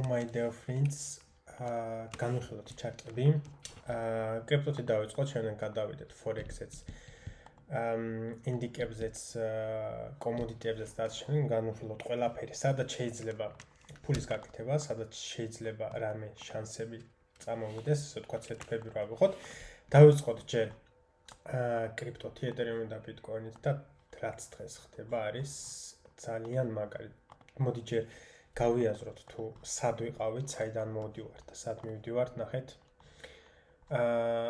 My dear friends, განვიხილოთ ჩარტები. კრიპტოთი დავიწყოთ, შემდეგ გადავიდეთ Forex-იც, ინდიკებზეც, კომოდიტებზეც და შემდეგ განვიხილოთ ყველაფერი, სადაც შეიძლება ფულის გაკეთება, სადაც შეიძლება რამე შანსები წამოვიდეს, ასე ვთქვათ, სეტუპები რა ვიღოთ. დავიწყოთ ჯერ კრიპტოთი, ეთერიუმი და ბიტკოინით და რაც დღეს ხდება არის ძალიან მაგარი. მოდი ჯერ გავიაზროთ თუ სად ვიყავით, საიდან მოვდივართ და სად მივდივართ, ნახეთ.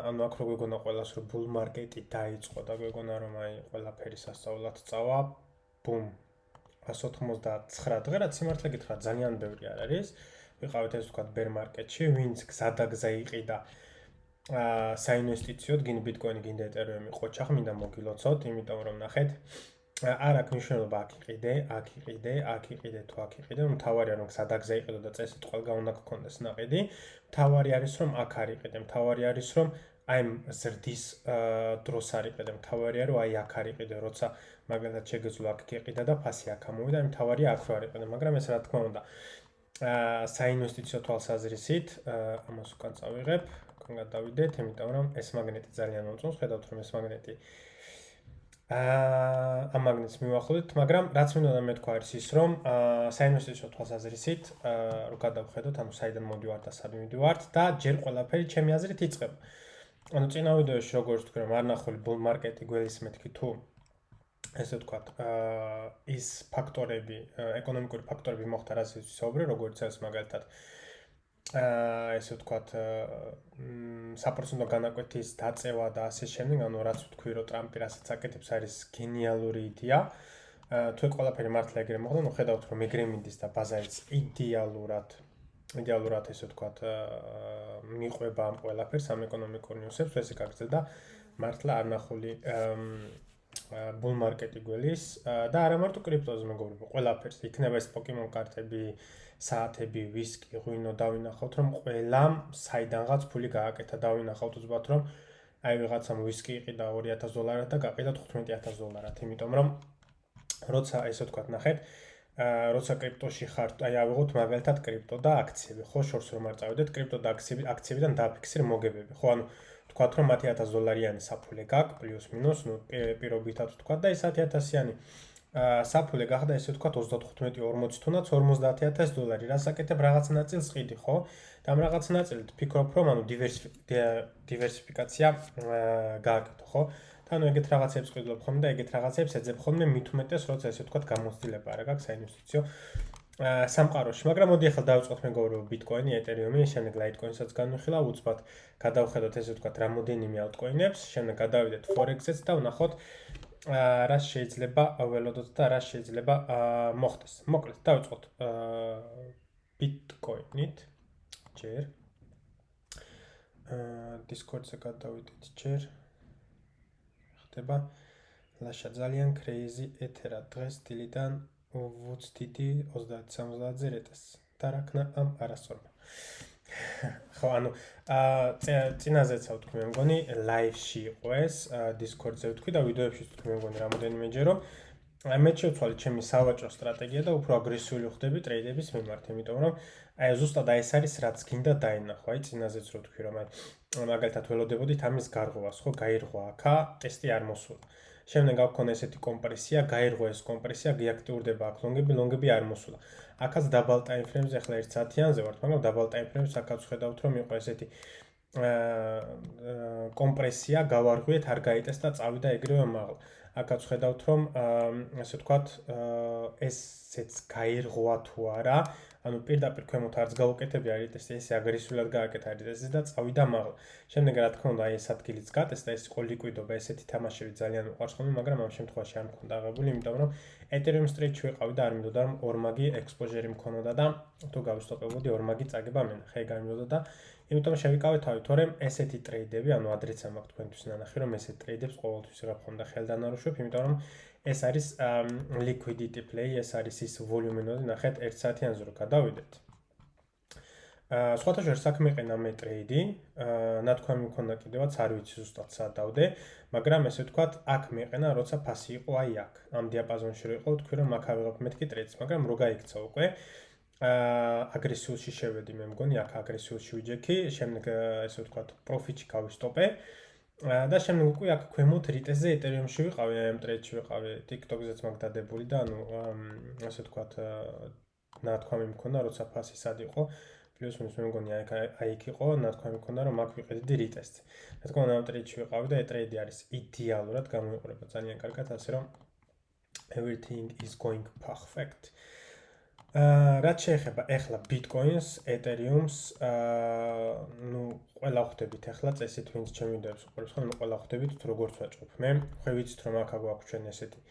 ანუ აქ რო გვეგონა ყველას რომ bull market-ი დაიწყო და გვეგონა რომ აი ყველაფერი სასწაულად წავა, ბუმ. 199 დღე, რაც სიმართლე გითხრათ, ძალიან ბევრი არ არის. ვიყავით ეს ვთქვათ bear market-ში, ვინც გზადაგზა იყიდა საინვესტიციოდ, გინ ბიტკოინი, გინ ეთერიუმი ყოჩახ, მინდა მოგილოცოთ, იმიტომ რომ ნახეთ. არ აქვს მნიშვნელობა აქ იყიდე, თუ აქ იყიდე, მთავარია რომ გზადაგზა იყიდო და წესით ყველგან უნდა გქონდეს ნაყიდი. მთავარი არის რომ აქ არ იყიდე, მთავარი არის რომ აი ზრდის დროს არ იყიდე, მთავარია რომ აი აქ არ იყიდე, როცა მაგალითად შეგეძლო აქ იყიდა და ფასი აქ ამოვიდა, აი მთავარია აქ რო არ იყიდე, მაგრამ ეს რა თქმა უნდა საინვესტიციო თვალსაზრისით ამას უკან წავიღებ, უკან გადავიდეთ, იმიტომ რომ ეს მაგნეტი ძალიან მოწონს, ხედავთ რომ ეს მაგნეტი ამ მაგნეტს მივახლოვდით, მაგრამ რაც მინდოდა მეთქვა არის ის, რომ საინვესტიციო თვალსაზრისით რო გადავხედოთ, ანუ საიდან მოვდივართ და სად მივდივართ და ჯერ ყველაფერი ჩემი აზრით იწყება. ანუ წინა ვიდეოში როგორც ვთქვი, რომ არ ნახული bull market-ი გველისმეთქი თუ ესე ვთქვათ, ის ფაქტორები, ეკონომიკური ფაქტორები მოხდა, რასაც ვისაუბრე, როგორც ეს მაგალითად ესე ვთქვათ, საპროცენტო განაკვეთის დაწევა და ასე შემდეგ, ანუ რაც ვთქვი, რომ ტრამპი რასაც აკეთებს არის გენიალური იდეა. თუ ყველაფერი მართლა ეგრე მოხდა, ნუ ხედავთ რომ ეგრე მინდის და ბაზარიც იდეალურად ესე ვთქვათ, მიყვება ამ ყველაფერს, ამ ეკონომიკურ ნიუსებს, ესე გაგრძელდა მართლა არ ნახული bull market-ი გველის და არა მარტო კრიპტოზე მეგობრებო, ყველაფერს. იქნება ეს პოკემონ კარტები, საათები, ვისკი, ღვინო დავინახავთ, რომ ყველამ საიდანღაც ფული გააკეთა, დავინახავთ უცბად, რომ აი ვიღაცამ ვისკი იყიდა $2000 და გაყიდა $15000, იმიტომ რომ როცა ესე ვთქვათ, ნახეთ, როცა კრიპტოში ხართ, აი ავიღოთ მაგალითად კრიპტო და აქციები, ხო, შორს რომ არ წავიდეთ, კრიპტო და აქციებიდან დაფიქსირ მოგებები, ხო, ანუ ვთქვათ, რომ 10000-იანი საფულე გაქვს, პლუს მინუს, ნუ პირობითად ვთქვათ და ეს 10000-იანი საფულე გახდა ესე ვთქვათ 35-40 თუნდაც $50000, რას აკეთებ რაღაც ნაწილს ყიდი, ხო? და ამ რაღაც ნაწილით ფიქრობ, რომ ანუ დივერსიფიკაცია გააკეთო, ხო? და ანუ ეგეთ რაღაცებს ყიდულობ ხოლმე და ეგეთ რაღაცებს ეძებ ხოლმე მით უმეტეს, როცა ესე ვთქვათ გამოცდილება არა გაქვს საინვესტიციო სამყაროში. მაგრამ მოდი ახლა დავიწყოთ მეგობრებო ბიტკოინი, ეთერიუმი, შემდეგ ლაიტკოინსაც განვიხილავ, უცბად გადავხედოთ ესე ვთქვათ რამოდენიმე ალტკოინებს, შემდეგ გადავიდეთ Forex-ს და ვნახოთ რას შეიძლება ველოდოთ და რას შეიძლება მოხდეს. მოკლედ, დავიწყოთ ბიტკოინით ჯერ. Discord-ზე გადავიდეთ ჯერ. ხდება ლაშა ძალიან crazy ეთერა დღეს დილიდან ვუცდიდი 30-70-ზე რეტეს. და რა ქნა ამ არასწორმა. ხო, ანუ წინაზეც ვთქვი, მე მგონი live-ში იყო ეს, Discord-ზე ვთქვი და ვიდეოებში ვთქვი, მე მგონი რამოდენიმეჯერ, რომ მე შევცვალე ჩემი სავაჭრო სტრატეგია და უფრო აგრესიული ხდები ტრეიდების მიმართ, იმიტომ რომ აი ზუსტად ეს არის რაც გინდა დაინახო, აი წინაზეც რო ვთქვი, რომ აი მაგალითად ველოდებოდით ამის გარღვევას, ხო, გაირღვა აქა, ტესტი არ მოსულა. შემდეგ გაქონდა ესეთი კომპრესია, გაირღვა ეს კომპრესია, გიაქტიურდება აქ ლონგები არ მოსულა. აქაც double time frame-ზე ახლა 1 საათიანზე ვართ, მაგრამ double time frame-ს აქაც ხედავთ, რომ იყო ესეთი კომპრესია, გავარღვიეთ, არ გაიტეს და წავიდა ეგრევე მაღლა. აქაც ხედავთ, რომ ასე ვთქვათ, ესეც გაირღვა თუ არა, ანუ პირდაპირ ქვემოთ არც გავუკეთებია არის ესე აგრესიულად გააკეთა არის და წავიდა მაღლა. შემდეგ რა თქმა უნდა, აი ეს ადგილიც გატესტა, ეს იყო ლიკვიდობა, ესეთი თამაშები ძალიან უყვარს ხოლმე, მაგრამ ამ შემთხვევაში არ მქონდა აღებული, იმიტომ რომ Ethereum Street-ში ვიყავი და არ მინდოდა რომ ორმაგი exposure-ი მქონოდა და თუ გავისტოპებოდი ორმაგი წაგება მენახე გამიოდა და იმიტომ შევიკავე თავი, თორემ ესეთი ტრეიდები, ანუ ადრეც ამ აქვს თქვენთვის ნანახი, რომ ესეთ ტრეიდებს ყოველთვის ვიღებ ხომ და ხელდან არუშვებ, იმიტომ რომ ეს არის liquidity play, ეს არის ის ვოლიუმენოდი, ნახეთ 1 საათიანზე რო გადავიდეთ. სხვათა შორის საქმე ყენა მე ტრეიდი, ნათქვამი მქონდა კიდევაც, არ ვიცი ზუსტად სად დავდე, მაგრამ ესე ვთქვათ, აქ მეყენა, როცა ფასი იყო აი აქ, ამ დიაპაზონში რო იყო, ვთქვი რომ აქ ავიღებ მეთქი ტრეიდს, მაგრამ რო გაიქცა უკვე, აგრესიულში შევედი, მე მგონი, აქ აგრესიულში ვიჯექი, შემდეგ ესე ვთქვათ, პროფიტში გავისტოპე. და შემდეგ უკვე აქ ქვემოთ რიტესზე ეთერიუმში ვიყავი, ამ ტრეიდში ვიყავი, TikTok-ზეც მაგ დადებული და ანუ ასე ვთქვათ, ნათქვამი მქონდა, როცა ფასი სად იყო. პლუს-მინუს მე მგონი აი იქ იყო, ნათქვამი მქონდა, რომ აქ ვიყიდი რიტესზე. რა თქმა უნდა, ამ ტრეიდში ვიყავი და ტრეიდი არის იდეალურად გამოიყურება ძალიან კარგად, ასე რომ everything is going perfect. რაც შეეხება ახლა Bitcoin-ს, Ethereum-ს, ნუ ყველა ხვდებით ახლა წესით, ვინც ჩემი ვიდეოებს უყურებს, ხოლმე ყველა ხვდებით თუ როგორც ვაჭრობ. მე ხე ვიცით რომ აქ გვაქვს ჩვენ ესეთი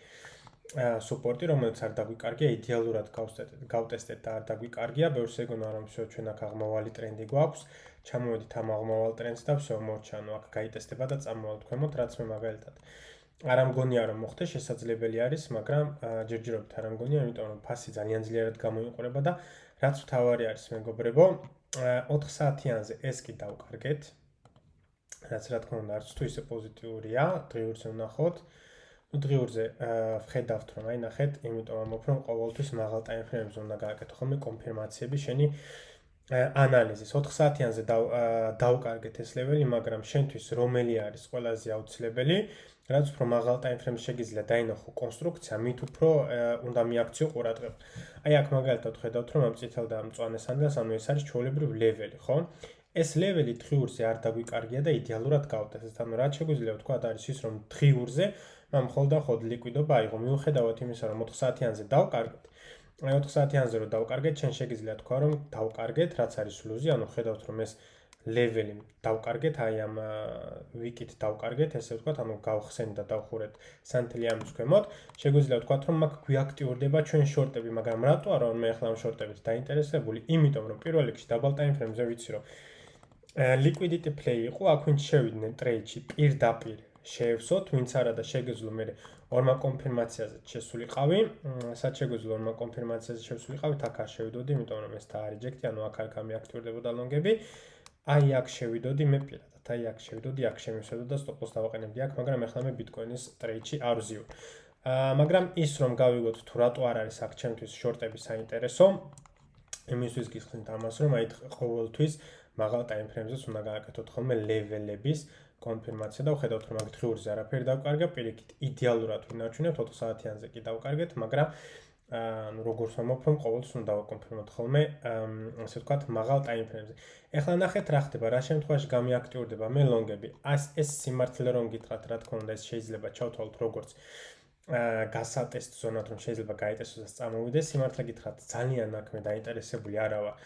სუპორტი, რომელიც არ დაგვიკარგია, იდეალურად გავტესტეთ და არ დაგვიკარგია, ბევრს ეგონა რომ всё ჩვენ აქ აღმავალი ტრენდი გვაქვს, ჩამოვედით ამ აღმავალ ტრენდს და всё მორჩა, ანუ აქ გაიტესტება და წამოვალთ ქვემოთ, რაც მე მაგალითად არ ამგონია რომ მოხდეს, შესაძლებელი არის, მაგრამ ჯერჯერობით არ ამგონია, იმიტომ რომ ფასი ძალიანძლიერად გამოიყურება და რაც მთავარი არის, მეგობრებო, 4 საათიანზე ეს კი დავკარგეთ. რაც რა თქმა უნდა არც თუ ისე პოზიტიურია, დღიურზე ვნახოთ. ნუ დღიურზე ვხედავთ რომ აი ნახეთ, იმიტომ რომ უფრო ყოველთვის მაღალ ტაიმფრეიმებზე უნდა გააკეთო ხოლმე კონფირმაციები შენი ანალიზის 4 საათიანზე დავკარგეთ ეს ლეველი, მაგრამ შენთვის რომელი არის ყველაზე აუცილებელი, რაც უფრო მაღალ ტაიმფრეიმში შეგიძლია დაინახო კონსტრუქცია, მით უფრო უნდა მიაქციო ყურადღება. აი აქ მაგალითად ხედავთ რომ ამ წითელ და მწვანე სანდელს, ანუ ეს არის ჩვეულებრივ ლეველი, ხო? ეს ლეველი დღიურზე არ დაგვიკარგია და იდეალურად გავტესტეთ. ანუ რაც შეგვიძლია ვთქვა არის ის რომ დღიურზე მხოლოდ და მხოლოდ ლიკვიდობა აიღო. მიუხედავად იმისა რომ 4 საათიანზე დავკარგეთ. აი 4 საათიანზე რომ დავკარგეთ, შენ შეგიძლია თქვა რომ დავკარგეთ, რაც არის ლუზი, ანუ ხედავთ რომ ეს ლეველი დავკარგეთ, აი ამ ვიკით დავკარგეთ, ესე ვთქვათ, ანუ გავხსენთ და დავხურეთ სანთელი ამის ქვემოთ. შეგვიძლია ვთქვათ რომ მაგ გვიაქტიურდება ჩვენ შორტები, მაგრამ რატო არა მე ახლა ამ შორტებით დაინტერესებული? იმიტომ რომ პირველ რიგში დაბალ ტაიმფრეიმზე ვიცი რომ liquidity play იყო, აქ ვინც შევიდნენ ტრეიდში პირდაპირ შეევსოთ, ვინც არა და შეგეძლო მე ორმა კონფირმაციაზე შესულიყავი, სად შეგვეძლო ორმა კონფირმაციაზე შესულიყავი, აქ არ შევიდოდი, იმიტომ რომ ეს დაარეჯექტი, ანუ აქ მიაქტიურდებოდა ლონგები. აი აქ შევიდოდი მე პირადად, აი აქ შევიდოდი, აქ შემივსვედო და სტოპ-ლოს დავაყენებდი აქ, მაგრამ ახლა მე Bitcoin-ის ტრეიდში არ ვზიო. მაგრამ ის რომ გავიგოთ თუ რატო არ არის აქ ჩემთვის შორტები საინტერესო, იმისთვის გიხსნით ამას, რომ აი ყოველთვის მაღალ ტაიმფრეიმზეც უნდა გააკეთოთ ხოლმე ლეველების კონფირმაცია და ვხედავთ რომ აქ დღიურზე არაფერი დავკარგა, პირიქით იდეალურად ვინარჩუნებთ 4 საათიანზე კი დავკარგეთ, მაგრამ ანუ როგორც ვამბობ, ყოველთვის უნდა დავაკონფირმოთ ხოლმე, ასე ვთქვათ, მაღალ ტაიმფრეიმზე. ეხლა ნახეთ რა ხდება, რა შემთხვევაში გამიაქტიურდება მე ლონგები. ეს სიმართლე რომ გითხრათ, რა თქმა უნდა, ეს შეიძლება ჩავთვალოთ როგორც გასატესტ ზონად, რომ შეიძლება გაიტესტოს და წამოვიდეს, სიმართლე გითხრათ, ძალიან აქ მე დაინტერესებული არა ვარ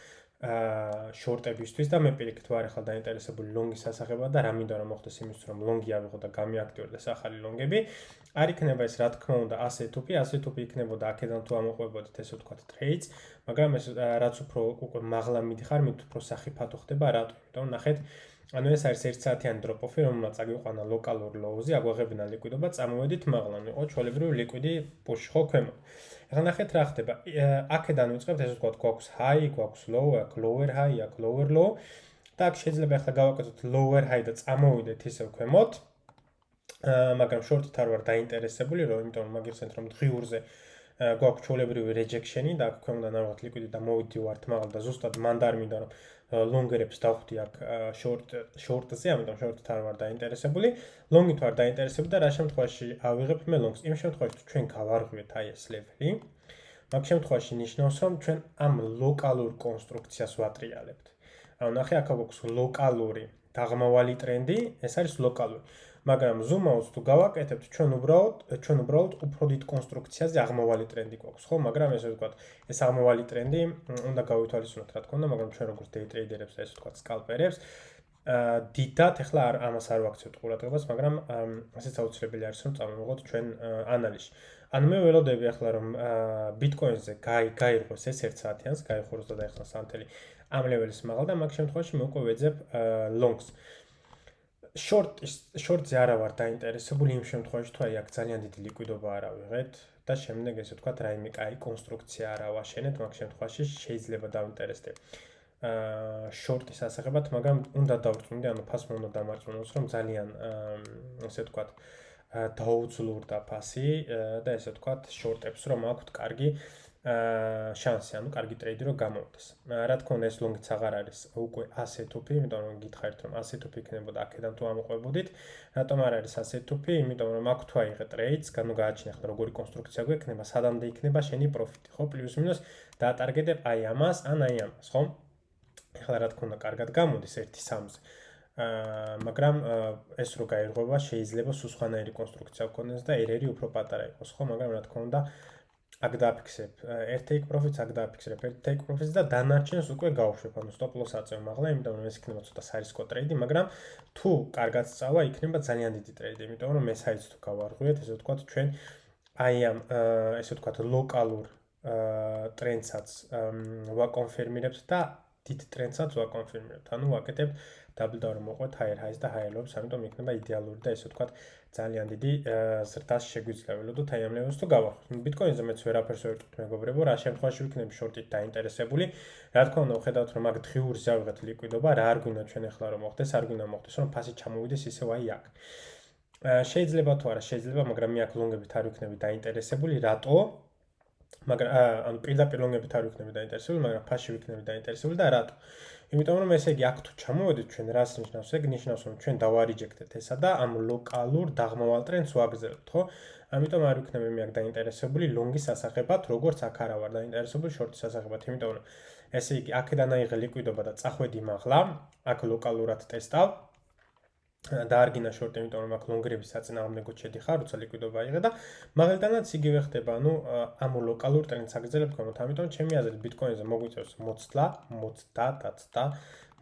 შორტებისთვის და მე პირიქით ვარ ახლა დაინტერესებული ლონგის სასახებად და რა მინდა რომ მოხდეს იმისთვის რომ ლონგი ავიღო და გამიაქტიურდეს ახალი ლონგები. არ იქნება ეს რა თქმა უნდა ასე თუფი იქნებოდა აქედან თუ ამოყვებოდით ესე ვთქვათ ტრეიდს, მაგრამ ეს რაც უფრო უკვე მაღლა მიდიხარ, მით უფრო სახიფათო ხდება, რატო? იმიტომ ნახეთ, ანუ ეს არის 1 საათიანი დროპ-ოფი, რომელმაც აგვიყვანა ლოკალურ ლოუზე, აგვაღებინა ლიკვიდობა, წამოვედით მაღლა, იყო ჩვეულებრივი ლიკვიდი პუში ხო ქვემოთ. ეხლა ნახეთ რა ხდება. აქედან ვიწყებთ, ესე ვთქვათ, გვაქვს high, გვაქვს low, აქ lower high, აქ lower low. და აქ შეიძლება ახლა გავაკეთოთ lower high და წამოვიდეთ ისევ ქვემოთ. მაგრამ შორტით არ ვარ დაინტერესებული, იმიტომ რომ მაგიხსენთ რომ დღიურზე გვაქვს ჩვეულებრივი rejection-ი და აქ ქვემოთ ნავიღოთ ლიკვიდი და მოვიდივართ მაღლა და ზუსტად მანდ არ მინდა რომ ლონგერებს დავხვდი აქ შორტზე, ამიტომ შორტით არ ვარ დაინტერესებული. ლონგით ვარ დაინტერესებული და რა შემთხვევაში ავიღებ მე ლონგს? იმ შემთხვევაში თუ ჩვენ გავარღვიეთ აი ეს ლეველი, მაგ შემთხვევაში ნიშნავს რომ ჩვენ ამ ლოკალურ კონსტრუქციას ვატრიალებთ. ანუ ნახე აქ გვაქვს ლოკალური დაღმავალი ტრენდი, ეს არის ლოკალური. მაგრამ zoom-out თუ გავაკეთებთ, ჩვენ უბრალოდ უფრო დიდ კონსტრუქციაზე აღმავალი ტრენდი გვაქვს, ხო? მაგრამ ესე ვთქვათ, ეს აღმავალი ტრენდი უნდა გავითვალისწინოთ, რა თქმა უნდა, მაგრამ ჩვენ როგორც day trader-ებს და ესე ვთქვათ, scalper-ებს, დიდად ახლა ამას არ ვაქცევთ ყურადღებას, მაგრამ ასეც აუცილებელი არის, რომ წამოვიღოთ ჩვენ ანალიზში. ანუ მე ველოდები ახლა რომ Bitcoin-ზე გაირღვეს ეს 1 საათიანს, გაიხუროს და დაეხსნა სანთელი ამ ლეველის მაღალ და მაგ შემთხვევაში მე უკვე ვეძებ longs. შორტზე არა ვარ დაინტერესებული იმ შემთხვევაში, თუ აი აქ ძალიან დიდი ლიკვიდობა არ ავიღეთ და შემდეგ ესე ვთქვათ, რაიმე კაი კონსტრუქცია არ ავაშენეთ, მაგ შემთხვევაში შეიძლება დავინტერესდე შორტის ასაღებად, მაგრამ უნდა დავწუნდე, ანუ ფასმა უნდა დამარწმუნოს, რომ ძალიან ესე ვთქვათ, დაუძლურდა ფასი და ესე ვთქვათ, შორტებს რომ აქვთ კარგი შანსი, ანუ კარგი ტრეიდი რო გამოვდეს. რა თქმა უნდა, ეს ლონგიც აღარ არის უკვე ასეთ უფი, იმიტომ რომ გითხარით, რომ ასეთ უფი იქნებოდა აქედან თუ ამოყვებოდით. რატომ არ არის ასეთ უფი? იმიტომ რომ აქ თუ აიღე ტრეიდს, განუგააჩინე ხა როგორი კონსტრუქცია გვექნება, სადამდე იქნება შენი პროფიტი, ხო? პლუს მინუს დაატარგეტებ აი ამას, ან აი ამას, ხო? ეხლა რა თქმა უნდა, კარგად გამოდის 1-3-ზე. მაგრამ ეს რო გაირღვევა, შეიძლება სულ სხვანაირი კონსტრუქცია გქონდეს და ერერი უფრო პატარა იყოს, ხო? მაგრამ რა თქმა უნდა, აქ დააფიქსებ ერთ take profits, აქ დააფიქსებ ერთ take profits და დანარჩენს უკვე გავუშვებ, ანუ stop loss აწევ მაღლა, იმიტომ რომ ეს იქნება ცოტა სარისკო ტრეიდი, მაგრამ თუ კარგად სწავა, იქნება ძალიან დიდი ტრეიდი, იმიტომ რომ ეს არის თუ გავარღვიეთ, ესე ვთქვათ, ჩვენ აი ამ ესე ვთქვათ, ლოკალურ ტრენდსაც ვაკონფირმირებთ და დიდ ტრენდსაც ვაკონფირმირებთ. ანუ ვაკეთებთ double down მოყვეთ higher highs და higher lows, ამიტომ იქნება იდეალური და ესე ვთქვათ, ძალიან დიდი ზრდას შეგვიძლია ველოდოთ აი ამ ლეველს თუ გავახსნით. ბიტკოინზე მეც ვერაფერს ვერ ვიტყვი მეგობრებო, რა შემთხვევაში ვიქნები შორტით დაინტერესებული. რა თქმა უნდა, ვხედავთ რომ აქ დღიურს ავიღეთ ლიკვიდობა, რა არ გვინდა ჩვენ ახლა რომ მოხდეს, არ გვინდა მოხდეს, რომ ფასი ჩამოვიდეს ისევ აი აქ. შეიძლება თუ არა, შეიძლება, მაგრამ მე აქ ლონგებით არ ვიქნები დაინტერესებული, რატო? მაგრამ ანუ პირდაპირ ლონგებით არ ვიქნები დაინტერესებული, მაგრამ ფასში ვიქნები დაინტერესებული და რატო? იმიტომ რომ ესე იგი აქ თუ ჩამოვედით ჩვენ რას ნიშნავს? ეგ ნიშნავს რომ ჩვენ დავარიჯექტეთ ესა და ამ ლოკალურ დაღმავალ ტრენდს ვაგრძელებთ, ხო? ამიტომ არ ვიქნები მე აქ დაინტერესებული ლონგის სასახებად, როგორც აქ არა ვარ დაინტერესებული შორტის სასახებად, იმიტომ რომ ესე იგი აქედან აიღე ლიკვიდობა და წახვედი მაღლა, აქ ლოკალურად ტესტავ და არ გინდა შორტი, იმიტომ რომ აქ ლონგრების საწინააღმდეგოდ შედიხარ, როცა ლიკვიდობა აიღე და მაგალითადაც იგივე ხდება, ანუ ამ ლოკალურ ტრენდს აგრძელებთ ხოლმე, ამიტომ ჩემი აზრით ბიტკოინზე მოგვიწევს მოცდა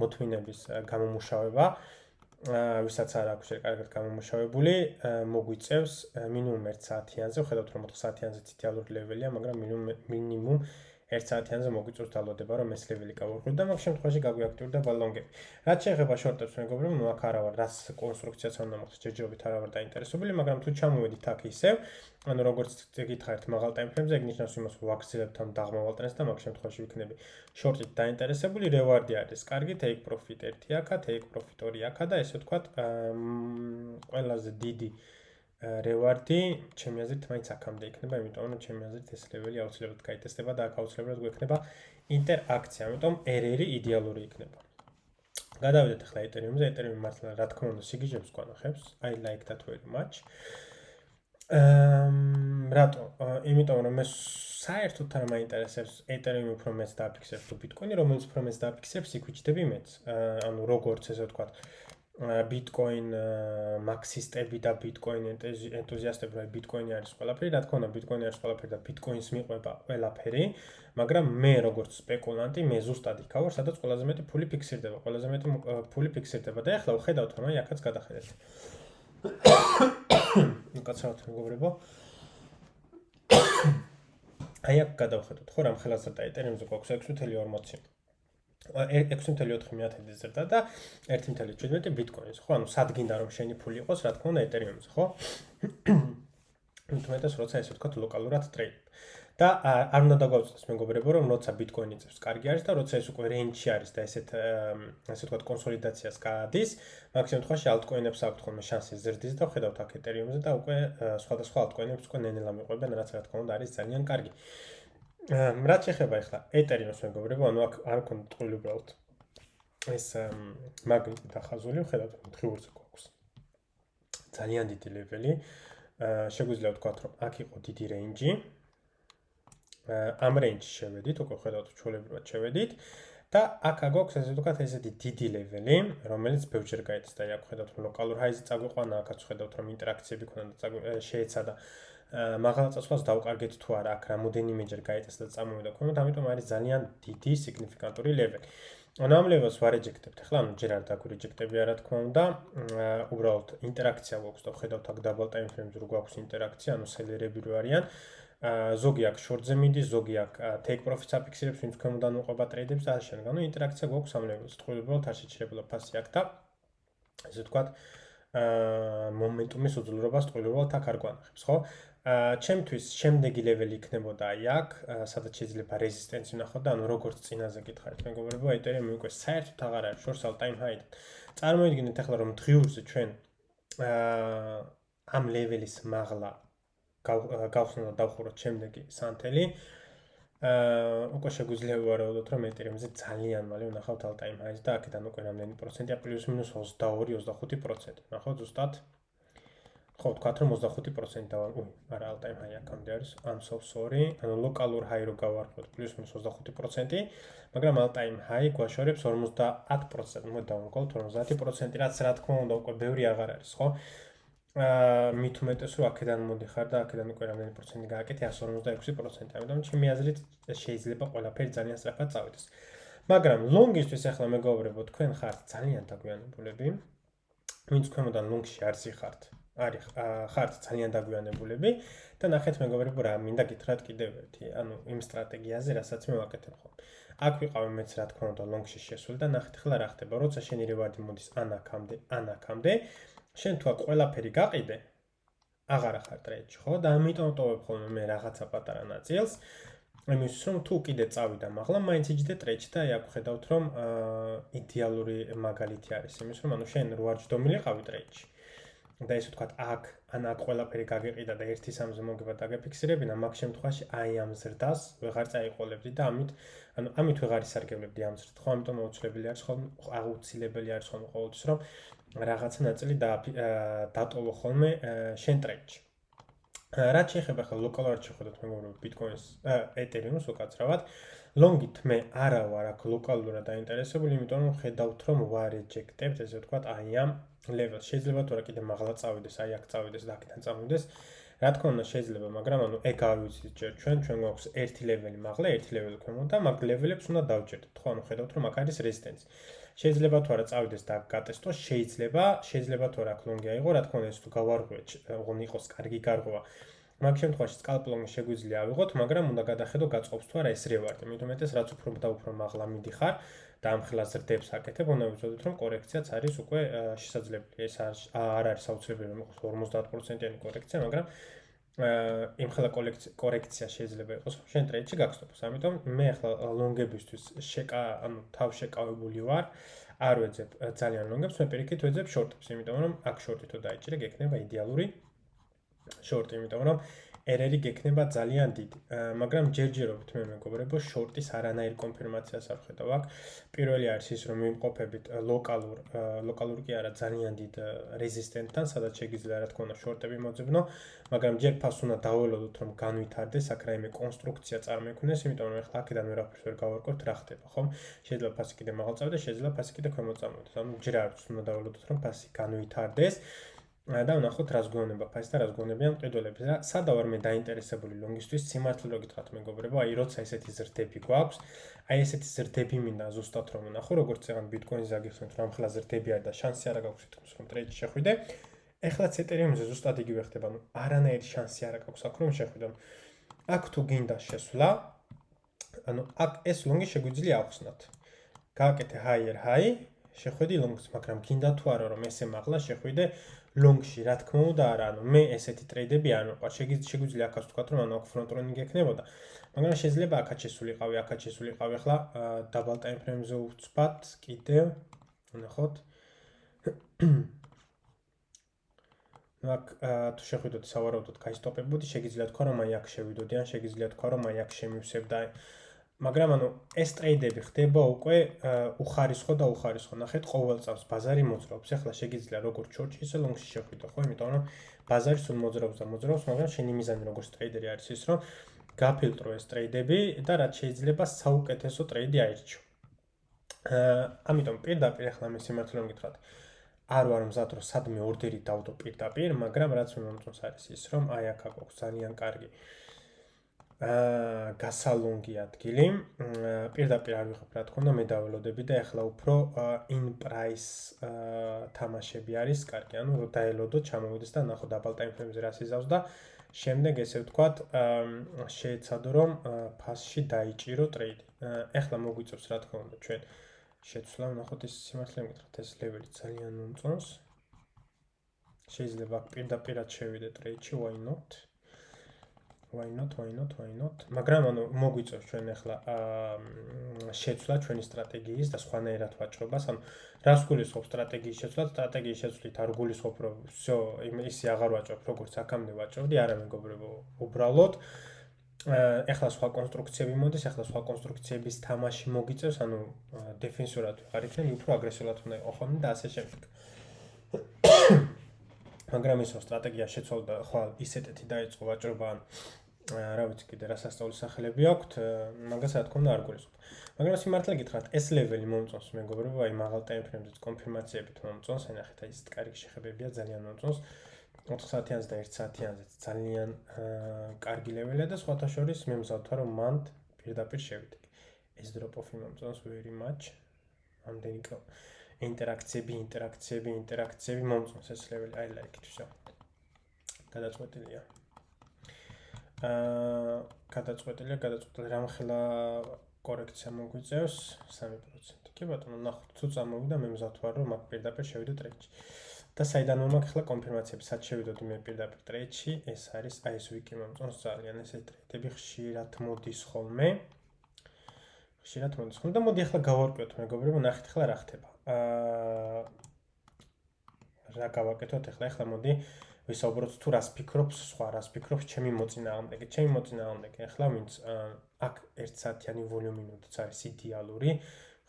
მოთმინების გამომუშავება, ვისაც არ აქვს კარგად გამომუშავებული, მოგვიწევს მინიმუმ 1 საათიანზე, ვხედავთ რომ 4 საათიანზეც იდეალური ლეველია, მაგრამ მინიმუმ 1 საათიანზე მოგვიწევს დალოდება, რომ ეს ლეველი გავუხვიდეთ და მაგ შემთხვევაში გაგვიაქტიურდება ლონგები. რაც შეეხება შორტებს, მეგობრებო, ნუ აქ არა ვარ, რას კონსტრუქციაც უნდა მოხდეს, ჯერჯერობით არა ვარ დაინტერესებული, მაგრამ თუ ჩამოვედით აქ ისევ, ანუ როგორც გითხარით მაღალ ტაიმფრეიმზე, ეგ ნიშნავს იმას, რომ ვაგრძელებთ ამ დაღმავალ ტრენდს და მაგ შემთხვევაში ვიქნები შორტით დაინტერესებული, რევარდი არის კარგი, take profit 1 აქა, take profit 2 აქა და ესე ვთქვათ, ყველაზე დიდი რევარდი ჩემი აზრით მაინც აქამდე იქნება, იმიტომ რომ ჩემი აზრით ეს ლეველი აუცილებლად გაიტესტება და აქ აუცილებლად გვექნება ინტერაქცია, ამიტომ RR იდეალური იქნება. გადავიდეთ ახლა ეთერიუმზე, ეთერიუმი მართლა რა თქმა უნდა სიგიჟებს გვანახებს. I like that very much. რატო? იმიტომ რომ მე საერთოდ არ მაინტერესებს ეთერიუმი უფრო მეც დააფიქსებს თუ ბიტკოინი, რომელიც უფრო მეც დააფიქსებს, იქ ვიჩდები მეც. ანუ როგორც ესე ვთქვათ, ბიტკოინ მაქსისტები და ბიტკოინ ენთუზიასტები, რომ ბიტკოინი არის ყველაფერი, რა თქმა უნდა ბიტკოინი არის ყველაფერი და ბიტკოინს მიყვება ყველაფერი, მაგრამ მე როგორც სპეკულანტი, მე ზუსტად იქ ვარ, სადაც ყველაზე მეტი ფული ფიქსირდება, ყველაზე მეტი ფული ფიქსირდება და ახლა ვხედავთ რომ აი აქაც გადახედეთ. კაცრავთ მეგობრებო. აი აქ გადავხედოთ, ხო, რამ ხელასა ეთერიუმზე გვაქვს 6.40 6.4 ზრდა და 1.17 ბიტკოინს, ხო? ანუ სად გინდა რომ შენი ფული იყოს, რა თქმა უნდა ეთერიუმზე, ხო? თუმცა როცა ესე ვთქვათ ლოკალურად ტრეიდ. და არ უნდა დაგვაუწყდეს მეგობრებო, რომ როცა ბიტკოინი წევს კარგი არის და როცა ეს უკვე რეინჯში არის და ესე ვთქვათ კონსოლიდაციას გაადის, მაგ შემთხვევაში ალტკოინებს აქვთ ხოლმე შანსი ზრდის და ხედავთ აქ ეთერიუმზე და უკვე სხვადასხვა ალტკოინებს უკვე ნენელა მიყვებენ, რაც რა თქმა უნდა არის ძალიან კარგი. რაც შეეხება ახლა ეთერიუმს მეგობრებო, ანუ აქ არ მქონდა ტყუილი უბრალოდ ეს მაგნიტი დახაზული, ვხედავთ დღიურზე გვაქვს ძალიან დიდი ლეველი, შეგვიძლია ვთქვათ რომ აქ იყო დიდი რეინჯი, ამ რეინჯში შევედით, უკვე ვხედავთ ჩვეულებრივად შევედით და აქ გვაქვს ესე ვთქვათ ესეთი დიდი ლეველი, რომელიც ბევრჯერ გაიტესტა, აქ ვხედავთ რომ ლოკალურ ჰაიზი წაგვიყვანა, აქაც ვხედავთ რომ ინტერაქციები ქონდა და შეეცადა მაღლა წასვლას დავკარგეთ თუ არა, აქ რამოდენიმეჯერ გაიტესტა და წამოვიდა ქვემოთ, ამიტომ არის ძალიან დიდი სიგნიფიკანტური ლეველი. ანუ ამ ლეველს ვარეჯექტებთ, ახლა ანუ ჯერ არ დაგვარეჯექტებია რა თქმა უნდა, უბრალოდ ინტერაქცია გვაქვს და ვხედავთ აქ დაბალ ტაიმფრეიმზე რო გვაქვს ინტერაქცია, ანუ სელერები რო არიან, ზოგი აქ შორტზე მიდის, ზოგი აქ take profits აფიქსირებს, ვინც ქვემოდან უყვება ტრეიდებს და ასე შემდეგ. ანუ ინტერაქცია გვაქვს ამ ლეველს, თქულებულად არ შეჩერებულა ფასი აქ და ესე ვთქვათ, მომენტუმის უძლურობას თქულებულად აქ არ გვანახებს, ხო? ჩემთვის შემდეგი ლეველი იქნებოდა აი აქ, სადაც შეიძლება რეზისტენცი ვნახოთ და ანუ როგორც წინაზე გითხარით მეგობრებო, ეთერიუმი უკვე საერთოდ აღარ არის short sell time high-დან. წარმოიდგინეთ ახლა რომ დღიურზე ჩვენ ამ ლეველის მაღლა გავხსნათ და დავხუროთ შემდეგი სანთელი. უკვე შეგვიძლია ვივარაუდოთ, რომ ეთერიუმზე ძალიან მალე ვნახავთ all-time highs და აქედან უკვე რამდენი პროცენტია პლუს მინუს 22-25%. ნახავთ ზუსტად. ხო, ვთქვათ რომ 25% არა all-time high აქამდე არის. I'm so sorry. ანუ local high რო გავარკვევთ პლუს მინუს 25%, მაგრამ all-time high გვაშორებს 50%. მოდავანყოთ 50%, რაც რა თქმა უნდა უკვე ბევრი აღარ არის, ხო? მით უმეტეს რომ აქედან მოდიხარ და აქედან უკვე რამდენი პროცენტი გააკეთე 156%. ამიტომ ჩემი აზრით შეიძლება ყველაფერი ძალიან სწრაფად წავიდეს. მაგრამ ლონგისთვის ახლა მეგობრებო, თქვენ ხართ ძალიან დაგვიანებულები. ვინც ქვემოდან ლონგში არ ზიხართ, ხართ ძალიან დაგვიანებულები და ნახეთ მეგობრებო რა მინდა გითხრათ კიდევ ერთი, ანუ იმ სტრატეგიაზე, რასაც მე ვაკეთებ ხოლმე. აქ ვიყავი მეც რა თქმა უნდა ლონგში შესული და ნახეთ ახლა რა ხდება, როცა შენი რევარდი მოდის ან აქამდე, შენ თუ აქ ყველაფერი გაყიდე, აღარ ახარ ტრეიდში, ხო? და ამიტომ ტოვებ ხოლმე მე რაღაცა პატარა ნაწილს. იმისთვის რომ თუ კიდე წავიდა, მაგრამ მაინც იჯდე ტრეიდში და აი აქ ხედავთ რომ იდეალური მაგალითი არის იმის რომ ანუ შენ რო არ ჯდომილი ყავი ტრეიდში. და ესე ვთქვათ აქ ყველაფერი გაგეყიდა და 1-3-ზე მოგება დაგეფიქსირებინა, მაგ შემთხვევაში აი ამ ზრდას ვეღარ წაიყოლებდი და ამით ვეღარ ისარგებლებდი ამ ზრდას, ხო? ამიტომ აუცილებელი არის ხოლმე ყოველთვის რომ რაღაცა ნაწილი დატოვო ხოლმე შენ ტრეიდში. რაც შეეხება ახლა ლოკალურად შეხედოთ მეგობრებო ბიტკოინს, ეთერიუმს უკაცრავად, ლონგით მე არა ვარ აქ ლოკალურად დაინტერესებული, იმიტომ რომ ხედავთ რომ ვარეჯექტებთ, ესე ვთქვათ, აი ამ ლეველს. შეიძლება თუ რა კიდე მაღლა წავიდეს, აი აქ წავიდეს და აქედან წამოვიდეს. რა თქმა უნდა შეიძლება, მაგრამ ანუ ეგ ავიცით ჯერ ჩვენ გვაქვს ერთი ლეველი მაღლა, ერთი ლეველი ქვემოთ და მაგ ლეველებს უნდა დავჭერდეთ. ხო, ანუ ხედავთ რომ აქ არის რეზისტენცი. შეიძლება თუ არა წავიდეს და გატესტოს, შეიძლება თუ არა კლონგი აიღო, რა თქმა უნდა ეს თუ გავარღვიეთ, ოღონ იყოს კარგი გარღვევა. მაგ შემთხვევაში სკალპლონგი შეგვიძლია ავიღოთ, მაგრამ უნდა გადახედო გაწყობს თუ არა ეს რევარდი. მით უმეტეს რაც უფრო და უფრო მაღლა მიდიხარ და ამ ხელა ზრდებს აკეთებ, უნდა ვიცოდეთ რომ კორექციაც არის უკვე შესაძლებელი. ეს არ არის აუცილებელი რომ იყოს 50%-იანი კორექცია, მაგრამ იმ ხელა კორექცია შეიძლება იყოს შენ ტრეიდში გაგსტოპოს. ამიტომ მე ახლა ლონგებისთვის თავშეკავებული ვარ, არ ვეძებ ძალიან ლონგებს, მე პირიქით ვეძებ შორტებს, იმიტომ რომ აქ შორტი თუ დაიჭირე, გექნება იდეალური შორტი, იმიტომ რომ ერერი გექნება ძალიან დიდი. მაგრამ ჯერჯერობით მე მეგობრებო, შორტის არანაირ კონფირმაციას არ ვხედავ აქ. პირველი არის ის, რომ ვიმყოფებით ლოკალურ კი არა ძალიან დიდ რეზისტენტთან, სადაც შეგიძლია რა თქმა უნდა შორტები მოძებნო, მაგრამ ჯერ ფას უნდა დაველოდოთ, რომ განვითარდეს, აქ რაიმე კონსტრუქცია წარმოიქმნეს, იმიტომ რომ ახლა აქედან ვერაფერს ვერ გავარკვევთ რა ხდება, ხომ? შეიძლება ფასი კიდე მაღალ წავიდეს, შეიძლება ფასი კიდე ქვემოთ წამოვიდეს. ანუ ჯერ არც უნდა დაველოდოთ, რომ ფასი განვითარდეს. და ვნახოთ რას გვეუბნება ფასი და რას გვეუბნებიან მყიდველები. სადა ვარ მე დაინტერესებული ლონგისთვის, სიმართლე რო გითხრათ მეგობრებო, აი როცა ესეთი ზრდები გვაქვს, აი ესეთი ზრდები მინდა ზუსტად რომ ვნახო, როგორც ეგან ბიტკოინზე აგიხსენოთ, რომ ახლა ზრდები არის და შანსი არ გაქვს თქოს რომ ტრეიდში შეხვიდე. ეხლაც ეთერიუმზე ზუსტად იგივე ხდება, ანუ არანაირი შანსი არ გაქვს აქ რომ შეხვიდე. აქ თუ გინდა შესვლა, ანუ აქ ეს ლონგი შეგვიძლია ახსნათ. გააკეთე higher high, შეხვედი ლონგს, მაგრამ გინდა თუ არა რომ ესე მაღლა შეხვიდე ლონგში, რა თქმა უნდა არა, ანუ მე ესეთი ტრეიდები არ მეყვარს. შეგვიძლია აქაც ვთქვათ, რომ ანუ აქ ფრონტ რუნინგ ექნებოდა, მაგრამ შეიძლება აქაც შესულიყავი, ახლა დაბალ ტაიმ ფრეიმზე ვცბად კიდევ, ვნახოთ. აქ თუ შეხვიდოთ სავარაუდოდ გაისტოპებოდი, შეგიძლია თქვა რომ აი აქ შევიდოდი, ან შეგიძლია თქვა რომ აი აქ შემივსებდა. მაგრამ ანუ ეს ტრეიდები ხდება უკვე უხარისხო და უხარისხო. ნახეთ, ყოველ წამს ბაზარი მოძრაობს. ახლა შეგიძლია როგორც შორტში, ისე ლონგში შეხვიდე, ხო? იმიტომ რომ ბაზარი სულ მოძრაობს, მაგრამ შენი მიზანი როგორც ტრეიდერი არის ის, რომ გაფილტრო ეს ტრეიდები და რაც შეიძლება საუკეთესო ტრეიდი აირჩიო. ამიტომ პირდაპირ ახლა მე სიმართლე რომ გითხრათ, არ ვარ მზად რომ სადმე ორდერი დავდო პირდაპირ, მაგრამ რაც მე მომწონს არის ის, რომ აი აქ აქვს ძალიან კარგი გასალონგი ადგილი. პირდაპირ არ ვიღებ რა თქმა უნდა, მე დაველოდები და ახლა უფრო in price თამაშები არის კარგი, ანუ რომ დაელოდო, ჩამოვიდეს და ნახო double time frame-ზე რას იზავს და შემდეგ ესე ვთქვათ, შეეცადო რომ ფასში დაიჭირო ტრეიდი. ახლა მოგვიწევს რა თქმა უნდა ჩვენ შეცვლა, ნახოთ ის სიმართლე მეკითხეთ, ეს ლეველი ძალიან მომწონს. შეიძლება პირდაპირად შევიდე ტრეიდში, why not? Why not? მაგრამ ანუ მოგვიწევს ჩვენ ახლა შეცვლა ჩვენი სტრატეგიის და სხვანაირად ვაჭრობას. ანუ რას გულისხმობ სტრატეგიის შეცვლა? სტრატეგიის შეცვლით არ გულისხმობ რომ ისე აღარ ვაჭრობ, როგორც აქამდე ვაჭრობდი, არა მეგობრებო, უბრალოდ ეხლა სხვა კონსტრუქციები მოდის, ეხლა სხვა კონსტრუქციების თამაში მოგიწევს, ანუ დეფენსურად არ იქნება, უფრო აგრესიულად უნდა იყო ხოლმე და ასე შემდეგ. მაგრამ ის რომ სტრატეგია შეცვალა და ხვალ ისეთეთი დაიწყო ვაჭრობა, რა ვიცი კიდე რა სასწაულის სახელები აქვთ, მაგას რა თქმა უნდა არ გულისხმობ. მაგრამ სიმართლე გითხრათ, ეს ლეველი მომწონს მეგობრებო, აი მაღალ ტაიმფრეიმზეც კონფირმაციებით მომწონს, ენახეთ აი ეს კარგი შეხებებია, ძალიან მომწონს. 4 საათიანზე და 1 საათიანზეც ძალიან კარგი ლეველია და სხვათა შორის მე მზადვარ რომ მანდ პირდაპირ შევიდგე. ეს დროპ-ოფი მომწონს very much. ამდენი ინტერაქციები მომწონს ეს ლეველი, I like it, всё. გადაწყვეტილია. გადაწყვეტილია, რამხელა კორექცია მოგვიწევს 3%. კი ბატონო, ნახოთ, თუ წამოვიდა მე მზადვარ რომ მაგ პირდაპირ შევიდე ტრეიდში. და საიდან მომაქვს ახლა კონფირმაციები, სად შევიდოდ მე პირდაპირ ტრეიდში, ეს არის აი ეს ვიკი მომწონს ძალიან, ესე ტრეიდები ხშირად მოდის ხოლმე. და მოდი ახლა გავარკვიოთ მეგობრებო, ნახეთ ახლა რა ხდება. რა გავაკეთოთ ახლა მოდი ვისაუბროთ თუ რას ფიქრობს სხვა, რას ფიქრობს ჩემი მოწინააღმდეგე. ჩემი მოწინააღმდეგე ახლა ვინც აქ 1 საათიანი ვოლიუმი ნოდიც არის იდეალური.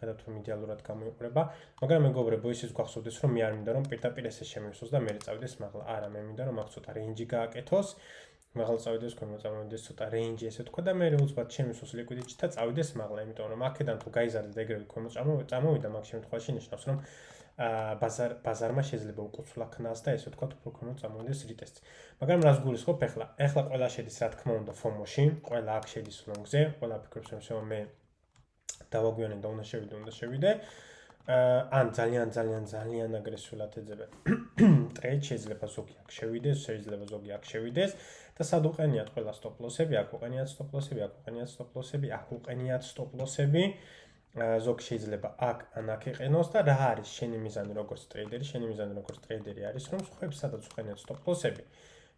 ხედავთ რომ იდეალურად გამოიყურება, მაგრამ მეგობრებო ისიც გვახსოვდეს რომ მე არ მინდა რომ პირდაპირ ესე შემივსოს და მე წავიდეს მაღლა. არა, მე მინდა რომ აქ ცოტა რეინჯი გააკეთოს. მაღლა წავიდეს, მოწამოვიდეს ცოტა რეინჯი ესე თქვა და მე უცბად შემივსოს ლიკვიდიტში და წავიდეს მაღლა, იმიტომ რომ აქედან თუ გაიზარდეს და ეგრევე წამოვიდა მაგ შემთხვევაში ნიშნავს რომ ბაზარმა შეიძლება უკუცვლა ქნას და ესე თქვა უფრო ქვემოთ წამოვიდეს რიტესტი. მაგრამ რას გულისხმობ ახლა? ახლა ყველა შედის რა თქმა უნდა FOMO-ში, ყველა აქ შედის ლონგზე, ყველა ფიქრობს რომ მე დავაგვიანე და უნდა შევიდე. ან ძალიან აგრესიულად ეძებენ. ტრეიდ შეიძლება ზოგი აქ შევიდეს, შეიძლება ზოგი აქ შევიდეს და სად უყენიათ ყველა სტოპ-ლოსები, აქ უყენიათ სტოპ-ლოსები, აქ უყენიათ სტოპ-ლოსები, აქ უყენიათ სტოპ-ლოსები. ზოგი შეიძლება აქ ან აქ ეყენოს და რა არის შენი მიზანი როგორც ტრეიდერი? შენი მიზანი როგორც ტრეიდერი არის რომ სხვებს სადაც უყენიათ სტოპ-ლოსები,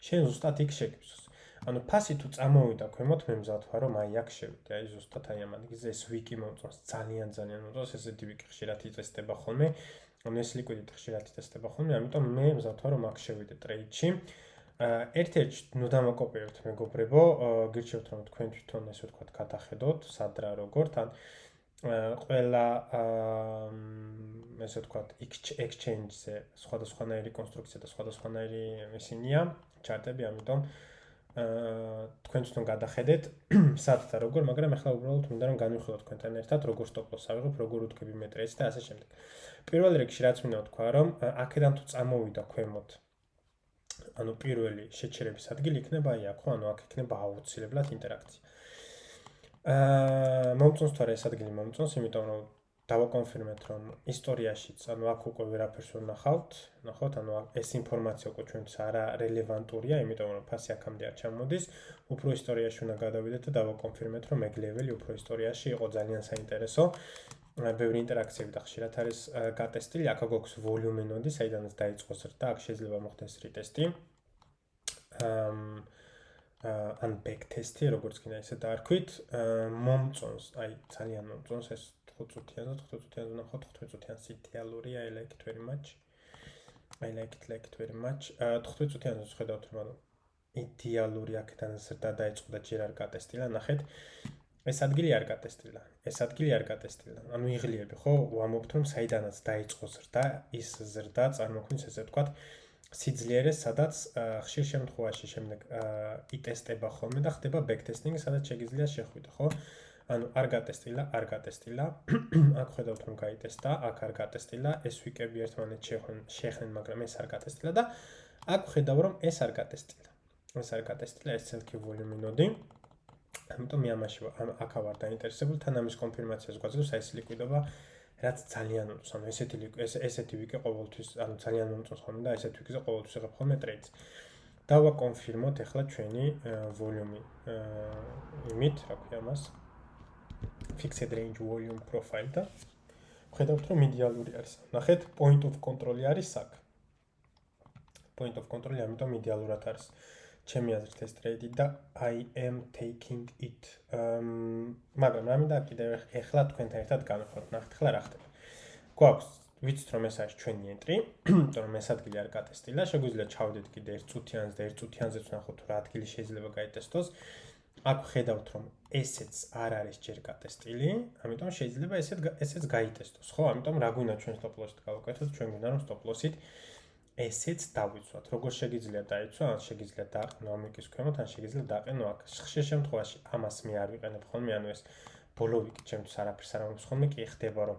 შენ ზუსტად იქ შეგიბსოს. ანუ ფასი თუ წამოვიდა ქვემოთ მე მზადვარ რომ აი აქ შევიდე, აი ზუსტად აი ამ ადგილზე ეს ვიკი მომწონს, ძალიან მომწონს, ესეთი ვიკი ხშირად იწესდება ხოლმე, ანუ ეს ლიკვიდიტი ხშირად იწესდება ხოლმე, ამიტომ მე მზადვარ რომ აქ შევიდე ტრეიდში. ერთ-ერთი ნუ დამოკოპირებთ მეგობრებო, გირჩევთ რომ თქვენ თვითონ ესე ვთქვათ გადახედოთ, სად რა როგორ თან ყველა ესე ვთქვათ exchange-ზე სხვადასხვანაირი კონსტრუქცია და სხვადასხვანაირი ისინია, ჩარტები, ამიტომ თქვენ თვითონ გადახედეთ სად და როგორ, მაგრამ ახლა უბრალოდ მინდა რომ განვიხილოთ თქვენთან ერთად როგორ სტოპ-ლოს ავიღებ, როგორ ვთქვი მე ტრეიდს და ასე შემდეგ. პირველ რიგში რაც მინდა ვთქვა რომ აქედან თუ წამოვიდა ქვემოთ, ანუ პირველი შეჩერების ადგილი იქნება აი აქ, ხო, ანუ აქ იქნება აუცილებლად ინტერაქცია. მომწონს თუ არა ეს ადგილი მომწონს, იმიტომ რომ დავაკონფირმეთ რომ ისტორიაშიც, ანუ აქ უკვე ვერაფერს ვერ ნახავთ, ანუ ეს ინფორმაცია უკვე ჩვენთვის არა რელევანტურია, იმიტომ რომ ფასი აქამდე არ ჩამოდის, უფრო ისტორიაში უნდა გადავიდეთ და დავაკონფირმეთ რომ ეგ ლეველი უფრო ისტორიაში იყო ძალიან საინტერესო. ბევრი ინტერაქციები და ხშირად არის გატესტილი, აქ გვაქვს ვოლიუმი ნოდი, საიდანაც დაიწყოს რდა, აქ შეიძლება მოხდეს რიტესტი. ან ბექ ტესტი, როგორც კიდე ისე დაარქვით, მომწონს, აი ძალიან მომწონს ეს 5 წუთიანზე ნახოთ, 5 წუთიანს იდეალურია, I like it very much. 5 წუთიანზე ხედავთ რომ ანუ იდეალური აქედან ზრდა დაიწყო და ჯერ არ გატესტილა, ნახეთ. ეს ადგილი არ გატესტილა. ანუ იღლიები, ხო, ვამბობთ რომ საიდანაც დაიწყო ზრდა, ის ზრდა წარმოქმნის ესე ვთქვათ სიძლიერეს, სადაც ხშირ შემთხვევაში შემდეგ იტესტება ხოლმე და ხდება ბექ-ტესტინგი, სადაც შეგიძლია შეხვიდე, ხო? ანუ არ გატესტილა. აქ ხედავთ რომ გაიტესტა, აქ არ გატესტილა, ეს ვიკები ერთმანეთს შეხნენ, მაგრამ ეს არ გატესტილა და აქ ხედავ რომ ეს არ გატესტილა. ეს ცელკი ვოლიუმი ნოდი. ამიტომ მე ამაში აქ ვარ დაინტერესებული, თან ამის კონფირმაციას გვაძლევს აი ეს ლიკვიდობა, რაც ძალიან მომწონს, ანუ ესეთი ვიკი ყოველთვის, ანუ ძალიან მომწონს ხოლმე და ესეთ ვიკზე ყოველთვის იღებ ხოლმე ტრეიდს. დავაკონფირმოთ ახლა ჩვენი ვოლიუმი იმით, რა ქვია მას, fixed range volume profile და ხედავთ რომ იდეალური არის. ნახეთ, point of control-ი არის აქ. Point of control-ი ამიტომ იდეალურად არის. ჩემი აზრით ეს ტრეიდი და I am taking it. მაგრამ რა მინდა კიდევ ახლა თქვენთან ერთად განვიხილოთ, ნახეთ ახლა რა ხდება. გვაქვს, ვიცით რომ ეს არის ჩვენი entry, იმიტომ რომ ეს ადგილი არ გატესტილა, შეგვიძლია ჩავდეთ კიდე 1 წუთიანზე და 1 წუთიანზეც ვნახოთ რა ადგილი შეიძლება გაიტესტოს. აქ ხედავთ რომ ესეც არ არის ჯერ გატესტილი, ამიტომ შეიძლება ესეც გაიტესტოს, ხო? ამიტომ რა გვინდა ჩვენ stop loss-ით გავაკეთოთ, ჩვენ გვინდა რომ stop loss-ით ესეც დავიცვათ. როგორ შეგიძლია დაიცვა, ან შეგიძლია დააყენო ამიკის ქვემოთ, ან შეგიძლია დააყენო აქ. ხშირ შემთხვევაში ამას მე არ ვიყენებ ხოლმე, ანუ ეს ბოლოვიკი ჩემთვის არაფერს არ ამობს ხოლმე, კი ხდება რომ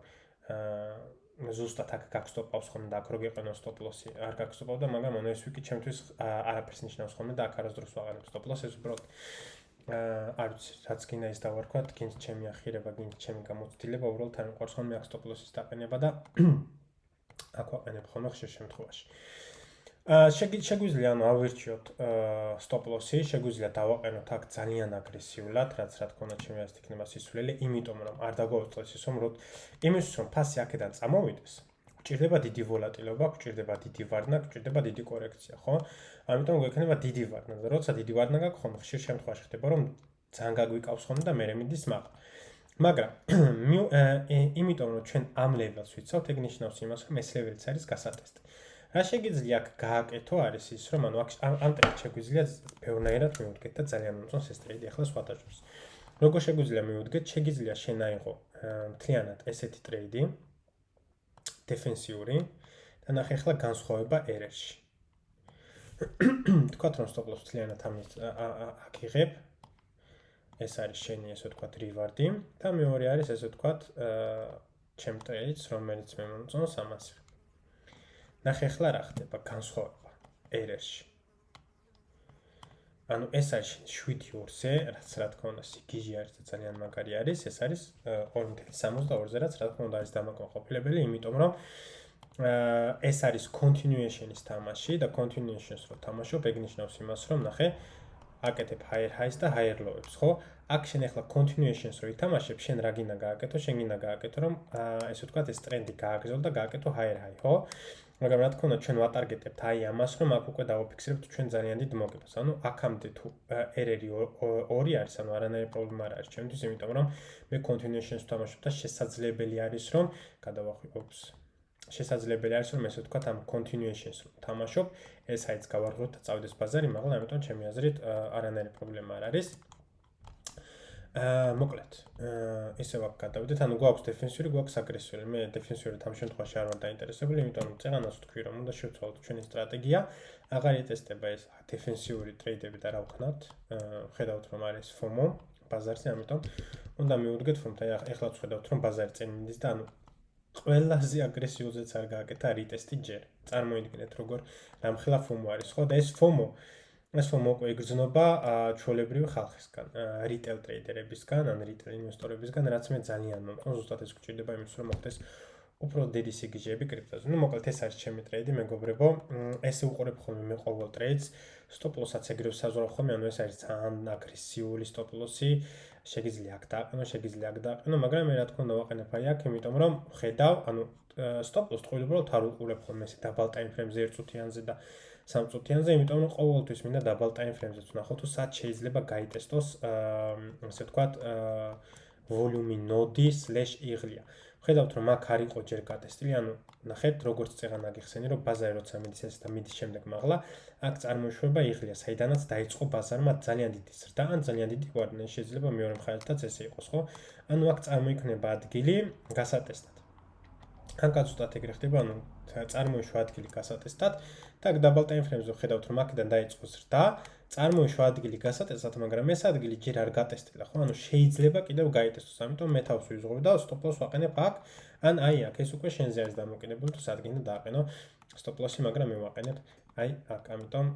ზუსტად აქ გაგსტოპავს ხოლმე და აქ რო გეყენო stop loss-ი არ გაგსტოპავდა, მაგრამ ანუ ეს ვიკი ჩემთვის არაფერს ნიშნავს ხოლმე და აქ არასდროს ვაყენებ stop loss-ს, ეს უბრალოდ არ ვიცი, რაც გინდა ის დავარქვათ, გინდ ჩემი ახირება, გინდ ჩემი გამოცდილება, უბრალოდ არ მიყვარს ხოლმე აქ stop loss-ის დაყენება და აქ ვაყენებ ხოლმე ხშირ შემთხვევაში. შეგვიძლია ანუ ავირჩიოთ stop loss-ი, შეგვიძლია დავაყენოთ აქ ძალიან აგრესიულად, რაც რა თქმა უნდა ჩემი აზრით იქნება სისულელე, იმიტომ რომ არ დაგვაუწყდეს ის რომ იმისთვის რომ ფასი აქედან წამოვიდეს, გვჭირდება დიდი ვოლატილობა, გვჭირდება დიდი ვარდნა, გვჭირდება დიდი კორექცია, ხო? ამიტომ გვექნება დიდი ვარდნა და როცა დიდი ვარდნა გაქვს ხოლმე ხშირ შემთხვევაში ხდება რომ ძალიან გაგვიკავს ხოლმე და მერე მიდის მაღლა. მაგრამ იმიტომ რომ ჩვენ ამ ლეველს ვიცავთ, ეგ ნიშნავს იმას, რომ ეს ლეველიც არის გასატესტი. რა შეგიძლია აქ გააკეთო არის ის, რომ ანუ ამ ტრეიდს შეგვიძლია ბევრნაირად მივუდგეთ და ძალიან მომწონს ეს ტრეიდი ახლა სხვადასხვა. როგორ შეგვიძლია მივუდგეთ, შეგიძლია შენ აიღო მთლიანად ესეთი ტრეიდი, დეფენსიური და ნახე ახლა განსხვავება ერერში. თქვათ რომ stop loss მთლიანად ამით აქ იღებ. ეს არის შენი ესე ვთქვათ რივარდი და მეორე არის ესე ვთქვათ ჩემ ტრეიდს, რომელიც მე მომწონს ამას. ნახე ახლა რა ხდება განსხვავება ერერში. ანუ ეს არის 7-2-ზე, რაც რა თქმა უნდა სიგიჟე არის და ძალიან მაგარი არის, ეს არის 2.62-ზე, რაც რა თქმა უნდა არის დამაკმაყოფილებელი, იმიტომ რომ ეს არის continuation-ის თამაში და continuation-ს რო თამაშობ, ეგ ნიშნავს იმას, რომ ნახე აკეთებ higher highs და higher lows, ხო? აქ შენ ახლა continuation-ს რო ითამაშებ, შენ რა გინდა გააკეთო? შენ გინდა გააკეთო, რომ ესე ვთქვათ, ეს ტრენდი გააგრძელო და გააკეთო higher high, ხო? მაგრამ რა თქმა უნდა, ჩვენ ვატარგეტებთ აი ამას, რომ აქ უკვე დავაფიქსირებთ ჩვენ ძალიან დიდ მოგებას. ანუ აქამდე თუ error-ი 2 არის, ანუ არანაირი პრობლემა არ არის ჩემთვის, იმიტომ რომ მე continuation-ს ვთამაშობ და შესაძლებელი არის, რომ შესაძლებელი არის, რომ ესე ვთქვათ, ამ continuation-ს ვთამაშობ, ეს აიც გავარღვევთ და წავიდეს ბაზარი, მაგრამ ამიტომ ჩემი აზრით არანაირი პრობლემა არ არის. მოკლედ, ისევ აქ გადავიდეთ, ანუ გვაქვს დეფენსიური, გვაქვს აგრესიული. მე დეფენსიური ამ შემთხვევაში არ ვარ დაინტერესებული, იმიტომ რომ წეღანას ვთქვი, რომ უნდა შევცვალოთ ჩვენი სტრატეგია. აღარ იტესტება ეს დეფენსიური ტრეიდები და რა ვქნათ. ხედავთ რომ არის FOMO ბაზარზე, ამიტომ უნდა მივუდგეთ FOMO-თან. ეხლაც ხედავთ რომ ბაზარი წინ მიდის და ანუ ყველაზე აგრესიულზეც არ გააკეთა რიტესტი ჯერ. წარმოიდგინეთ როგორ რამხელა FOMO არის, ხო? და ეს FOMO უკვე იგრძნობა ჩვეულებრივი ხალხისგან, რიტეილ ტრეიდერებისგან, ან რიტეილ ინვესტორებისგან, რაც მე ძალიან მომწონს, ზუსტად ეს გვჭირდება იმის, რომ მოხდეს უფრო დიდი სიგიჟეები კრიპტოზე. ნუ მოკლედ ეს არის ჩემი ტრეიდი, მეგობრებო, ესე უყურებ ხოლმე მე ყოველ ტრეიდს, stop loss-აც ეგრევე საზღვრავ ხოლმე, ანუ ეს არის ძალიან აგრესიული stop loss-ი, შეგიძლია აქ დააყენო, მაგრამ მე რა თქმა უნდა ვაყენებ აი აქ, იმიტომ რომ ხედავ, ანუ stop loss-ს უბრალოდ არ უყურებ ხოლმე ესე double time frame-ზე 1 წუთიანზე და 3 წუთიანზე, იმიტომ რომ ყოველთვის მინდა double time frame-ზეც ვნახო თუ სად შეიძლება გაიტესტოს ასე ვთქვათ volume node/იღლია. ხედავთ რომ აქ არ იყო ჯერ გატესტილი, ანუ ნახეთ როგორც წეღანა გიხსენი რომ ბაზარი როცა მიდის ეს და მიდის შემდეგ მაღლა, აქ წარმოიშვება იღლია, საიდანაც დაიწყო ბაზარმა ძალიან დიდი ზრდა, ან ძალიან დიდი ვარდნა, შეიძლება მეორე მხარეთაც ესე იყოს, ხო? ანუ აქ წარმოიქმნება ადგილი გასატესტად. ან კაცურად ეგრე ხდება, ანუ წარმოიშვა ადგილი გასატესტად და აქ double time frame-ზე ხედავთ რომ აქედან დაიწყო ზრდა, წარმოიშვა ადგილი გასატესტად, მაგრამ ეს ადგილი ჯერ არ გატესტილა, ხო? ანუ შეიძლება კიდევ გაიტესტოს, ამიტომ მე თავს ვიზღობ და stop loss ვაყენებ აქ, ან აი აქ, ეს უკვე შენზე არის დამოკიდებული, თუ სად გინდა დააყენო stop loss-ი, მაგრამ მე ვაყენებ აი აქ, ამიტომ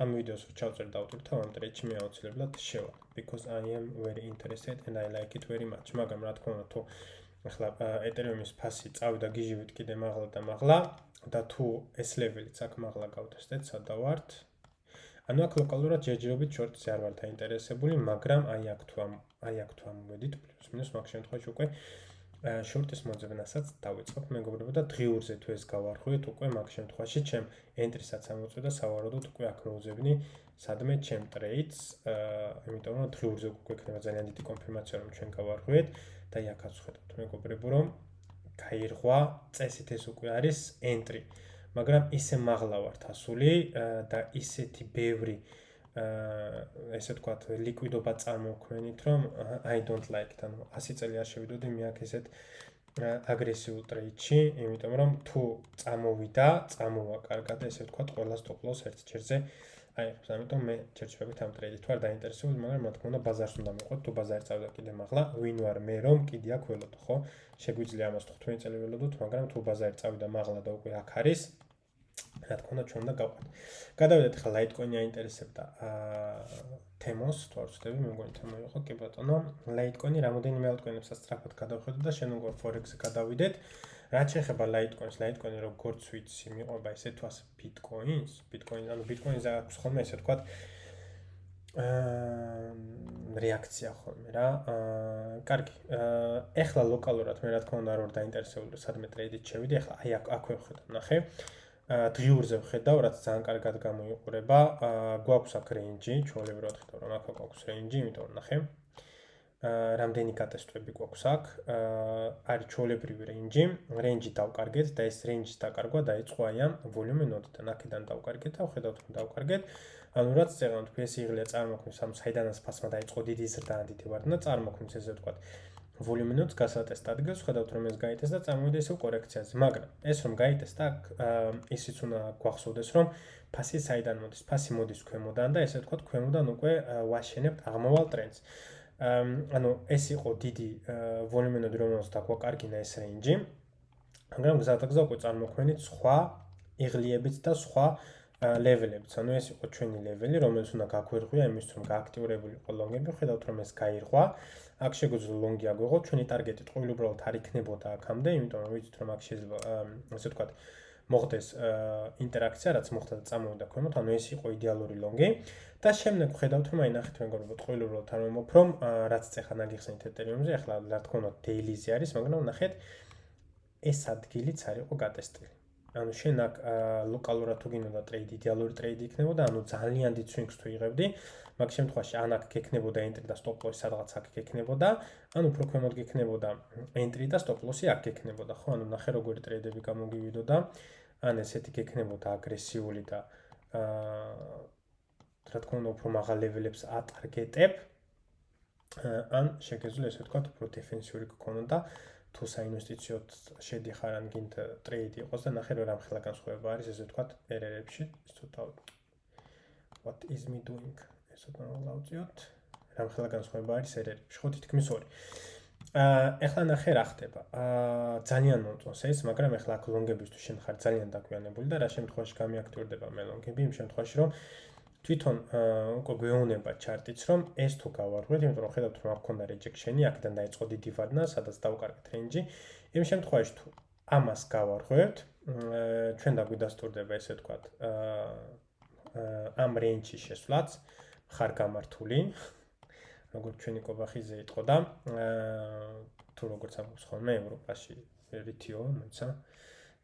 ამ ვიდეოს რო ჩავწერ და ავტორი თავ ამ ტრეიდში მე აუცილებლად შევა, because I am very interested and I like it very much. მაგრამ რა თქმა უნდა, თუ ახლა ეთერიუმის ფასი წავიდა გიჟივით კიდე მაღლა და მაღლა და თუ ეს ლეველიც აქ მაღლა გავტესტეთ, სადა ვართ? ანუ აქ ლოკალურად ჯერჯერობით შორტზე არ ვარ დაინტერესებული, მაგრამ აი აქ თუ ამოვედით, პლუს მინუს მაგ შემთხვევაში უკვე შორტის მოძებნასაც დავიწყებ, მეგობრებო, და დღიურზე თუ ეს გავარღვევთ, უკვე მაგ შემთხვევაში ჩემ ენტრისაც ამოწვევ და სავარაუდოდ უკვე აქ მოვძებნი სადმე ჩემ ტრეიდს, იმიტომ რომ დღიურზე უკვე გვექნება ძალიან დიდი კონფირმაცია რომ ჩვენ გავარღვევთ და აქაც ხედავთ, მეგობრებო, რომ გაირღვა წესით ეს უკვე არის entry. მაგრამ ისე მაღლა ვართ ასული და ისეთი ბევრი ესე ვთქვათ, ლიკვიდობა წარმოვქმნით, რომ I don't like it, ანუ 100 წელი არ შევიდოდი მე აქ ესეთ აგრესიულ ტრეიდში, იმიტომ რომ თუ წამოვა კარგად, ესე ვთქვათ, ყველა stop loss ერთ ჯერზე აიღებს. ამიტომ მე ჩერჩვებით ამ ტრეიდით ვარ დაინტერესებული, მაგრამ რა თქმა უნდა ბაზარს უნდა მივყოთ, თუ ბაზარი წავიდა კიდე მაღლა, ვინ ვარ მე რომ კიდე აქ ველოდო, ხო? შეგვიძლია ამას 15 წელი ველოდოთ, მაგრამ თუ ბაზარი წავიდა მაღლა და უკვე აქ არის, რა თქმა უნდა ჩვენ უნდა გავყოთ. გადავიდეთ ახლა Litecoin-ი აინტერესებდა თემოს, თუ არ ვცდები, მე მგონი თემა იყო, კი ბატონო, Litecoin-ი რამოდენიმე altcoin-ებსაც სწრაფად გადავხედოთ და შენ უკვე Forex-ზე გადავიდეთ. რაც შეეხება Litecoin-ს, Litecoin-ი როგორც ვიცი, მიყვება ესე თუ ასე Bitcoin-ს, ანუ Bitcoin-ზე აქვს ხოლმე ესე ვთქვათ რეაქცია ხოლმე რა. კარგი. ეხლა ლოკალურად მე რა თქმა უნდა არ ვარ დაინტერესებული სადმე ტრეიდით შევიდე, ეხლა აი აქ ვხედავ, ნახე. დღიურზე ვხედავ, რაც ძალიან კარგად გამოიყურება. გვაქვს აქ რეინჯი, ჩვეულებრივად ხედავ რომ აქ გვაქვს რეინჯი, იმიტომ რომ ნახე. რამდენი გატესტვები გვაქვს აქ. არის ჩვეულებრივი რეინჯი. რეინჯი დავკარგეთ და ეს რეინჯის დაკარგვა დაიწყო აი ამ volume node-დან. აქედან დავკარგეთ და ვხედავთ რომ დავკარგეთ. ანუ რაც წეგანთ ეს იღლია წარმოქმნის, ანუ საიდანაც ფასმა დაიწყო დიდი ზრდა, დიდი ვარდნა წარმოქმნის, ესე ვთქვათ. volume node-ს გასატესტ ადგილს ხედავთ რომ ეს გაიტესტა და წამოვიდა ისევ კორექციაზე, მაგრამ ეს რომ გაიტესტა, ისიც უნდა გვახსოვდეს რომ ფასი საიდან მოდის? ფასი მოდის ქვემოდან და ესე ვთქვათ ქვემოდან უკვე ვაშენებთ აღმავალ ტრენდს. ანუ ეს იყო დიდი volume node, რომელსაც დაგვაკარგინა ეს რეინჯი. მაგრამ გზადაგზა უკვე წარმოქმნით სხვა იღლიებით და სხვა ლეველებიც. ანუ ეს იყო ჩვენი ლეველი, რომელიც უნდა გაგვერღვია იმის რომ გააქტიურებული იყო ლონგები, ხედავთ რომ ეს გაირღვა. აქ შეგვიძლია ლონგი აგვეღოთ, ჩვენი ტარგეტი ტყუილ უბრალოდ არ იქნებოდა აქამდე, იმიტომ რომ ვიცით რომ აქ შეიძლება ასე ვთქვათ მოხდეს ინტერაქცია, რაც მოხდა და წამოვიდა ქვემოთ, ანუ ეს იყო იდეალური ლონგი. და შემდეგ ვხედავთ რომ აი ნახეთ მეგობრებო, ტყუილ უბრალოდ არ მომოფრომ, რაც ეხლა ნაგიხსენით ეთერიუმზე, ეხლა რა თქმა უნდა დეილიზე არის, მაგრამ ნახეთ ეს ადგილიც არ იყო გატესტილი. ანუ შენ აქ ლოკალურად თუ გინდა ტრეიდი, იდეალური ტრეიდი იქნებოდა, ანუ ძალიან დიდ swings თუ იღებდი, მაგ შემთხვევაში ან აქ გექნებოდა entry და stop loss სადღაც აქ გექნებოდა, ან უფრო ქვემოთ გექნებოდა entry და stop loss-ი აქ გექნებოდა, ხო? ანუ ნახე როგორი ტრეიდები გამოგივიდოდა, ან ესეთი გექნებოდა აგრესიული და რა თქმა უნდა უფრო მაღალ ლეველებს ატარგეტებ, ან შეგეძლო ესე ვთქვათ უფრო დეფენსიური გქონოდა. თუ საინვესტიციოდ შედიხარ ან გინდა ტრეიდი იყოს და ნახე რომ რამხელა განსხვავება არის ესე ვთქვათ RR-ებში, ცოტა what is me doing? ესე დავწიოთ. რამხელა განსხვავება არის RR-ებში, ხო თითქმის 2. ეხლა ნახე რა ხდება. ძალიან მომწონს ეს, მაგრამ ეხლა აქ ლონგებისთვის შენ ხარ ძალიან დაგვიანებული და რა შემთხვევაში გამიაქტიურდება მე ლონგები, იმ შემთხვევაში რომ თვითონ უკვე გვეუბნება ჩარტიც რომ ეს თუ გავარღვევთ, იმიტომ რომ ხედავთ რომ აქ ქონდა rejection-ი, აქედან დაიწყო დიდი ვარდნა, სადაც დავკარგეთ რეინჯი. იმ შემთხვევაში თუ ამას გავარღვევთ, ჩვენ დაგვიდასტურდება ესე ვთქვათ ამ რეინჯში შესვლაც, ხარ გამართული, როგორც ჩვენი კობახიზე იტყოდა, თუ როგორც ამბობს ხოლმე ევროპაში რითიო, მოიცა,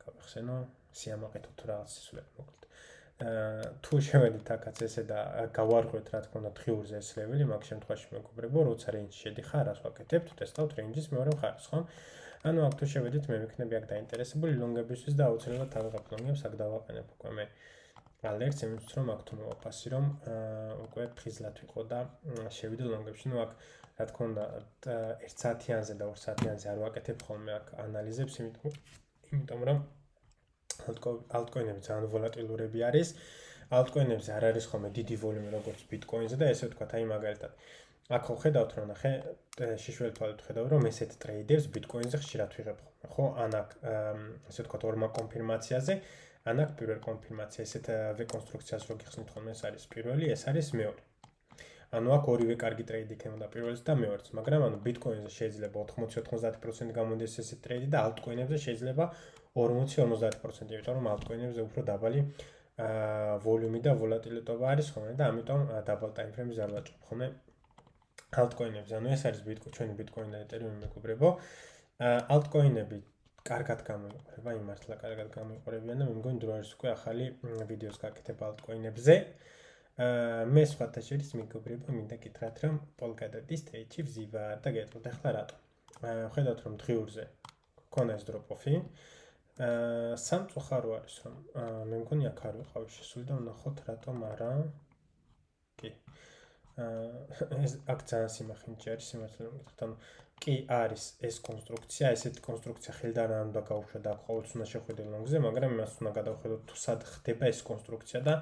გავიხსენო, სიამაყეთო თუ რაღაც სისულელი მოკლედ. თუ შევედით აქაც ესე და გავარღვევთ რა თქმა უნდა დღიურზე ეს ლეველი, მაგ შემთხვევაში მეგობრებო, როცა რეინჯში შედიხარ, რას ვაკეთებთ, ტესტავთ რეინჯის მეორე მხარეს, ხო? ანუ აქ თუ შევედით, მე ვიქნები აქ დაინტერესებული ლონგებისთვის და აუცილებლად თავიღებ ლონგებს, აქ დავაყენებ უკვე მე ალერტს, იმისთვის რომ აქ თუ მოვაფასი რომ უკვე ფხიზლად ვიყო და შევიდე ლონგებში. ნუ აქ რა თქმა უნდა 1 საათიანზე და 2 საათიანზე არ ვაკეთებ ხოლმე აქ ანალიზებს, იმიტომ რომ altcoin-ები ძალიან ვოლატილურები არის. Altcoin-ებზე არ არის ხოლმე დიდი volume როგორც Bitcoin-ზე და ესე ვთქვათ, აი მაგალითად აქ ხედავთ რომ ნახე შიშველი თვალით ხედავ რომ ესეთ ტრეიდერს Bitcoin-ზე ხშირად ვიღებ ხოლმე, ხო? ან აქ ესე ვთქვათ ორმა კონფირმაციაზე, ან აქ პირველ კონფირმაცია, ესეთ ვეკონსტრუქციას რო გიხსნით ხოლმე, ეს არის პირველი, ეს არის მეორე. ანუ აქ ორივე კარგი ტრეიდი იქნება პირველიც და მეორეც, მაგრამ ანუ Bitcoin-ზე შეიძლება 80-90% გამოდის ესეთ ტრეიდი და altcoin-ებზე შეიძლება 40-50%, იმიტომ რომ altcoin-ებზე უფრო დაბალი volume და volatility არის ხოლმე და ამიტომ double time frame-ზე არ ვაჭრობ ხოლმე altcoin-ებზე. ანუ ეს არის ჩვენი Bitcoin და Ethereum მეგობრებო. altcoin-ები კარგად გამოიყურება, იმართლა კარგად გამოიყურებიან და მე მგონი დრო არის უკვე ახალი ვიდეოს გაკეთება altcoin-ებზე. მე სხვათა შორის მეგობრებო მინდა გითხრათ რომ Polkadot-ის stage-ში ვზივარ და გეტყვით ახლა რატო. ხედავთ რომ დღიურზე ქონა ეს drop-off-ი. სამწუხარო არის რომ მე მგონი აქ არ ვიყავი შესული და ვნახოთ რატომ არა. კი, ეს აქ ძალიან სიმახინჯე არის სიმართლე რომ გითხრათ, ანუ კი არის ეს კონსტრუქცია, ესეთი კონსტრუქცია ხელიდან არ უნდა გაუშვათ და ყოველთვის უნდა შეხვედრილ ლონგზე, მაგრამ იმას უნდა გადავხედოთ თუ სად ხდება ეს კონსტრუქცია და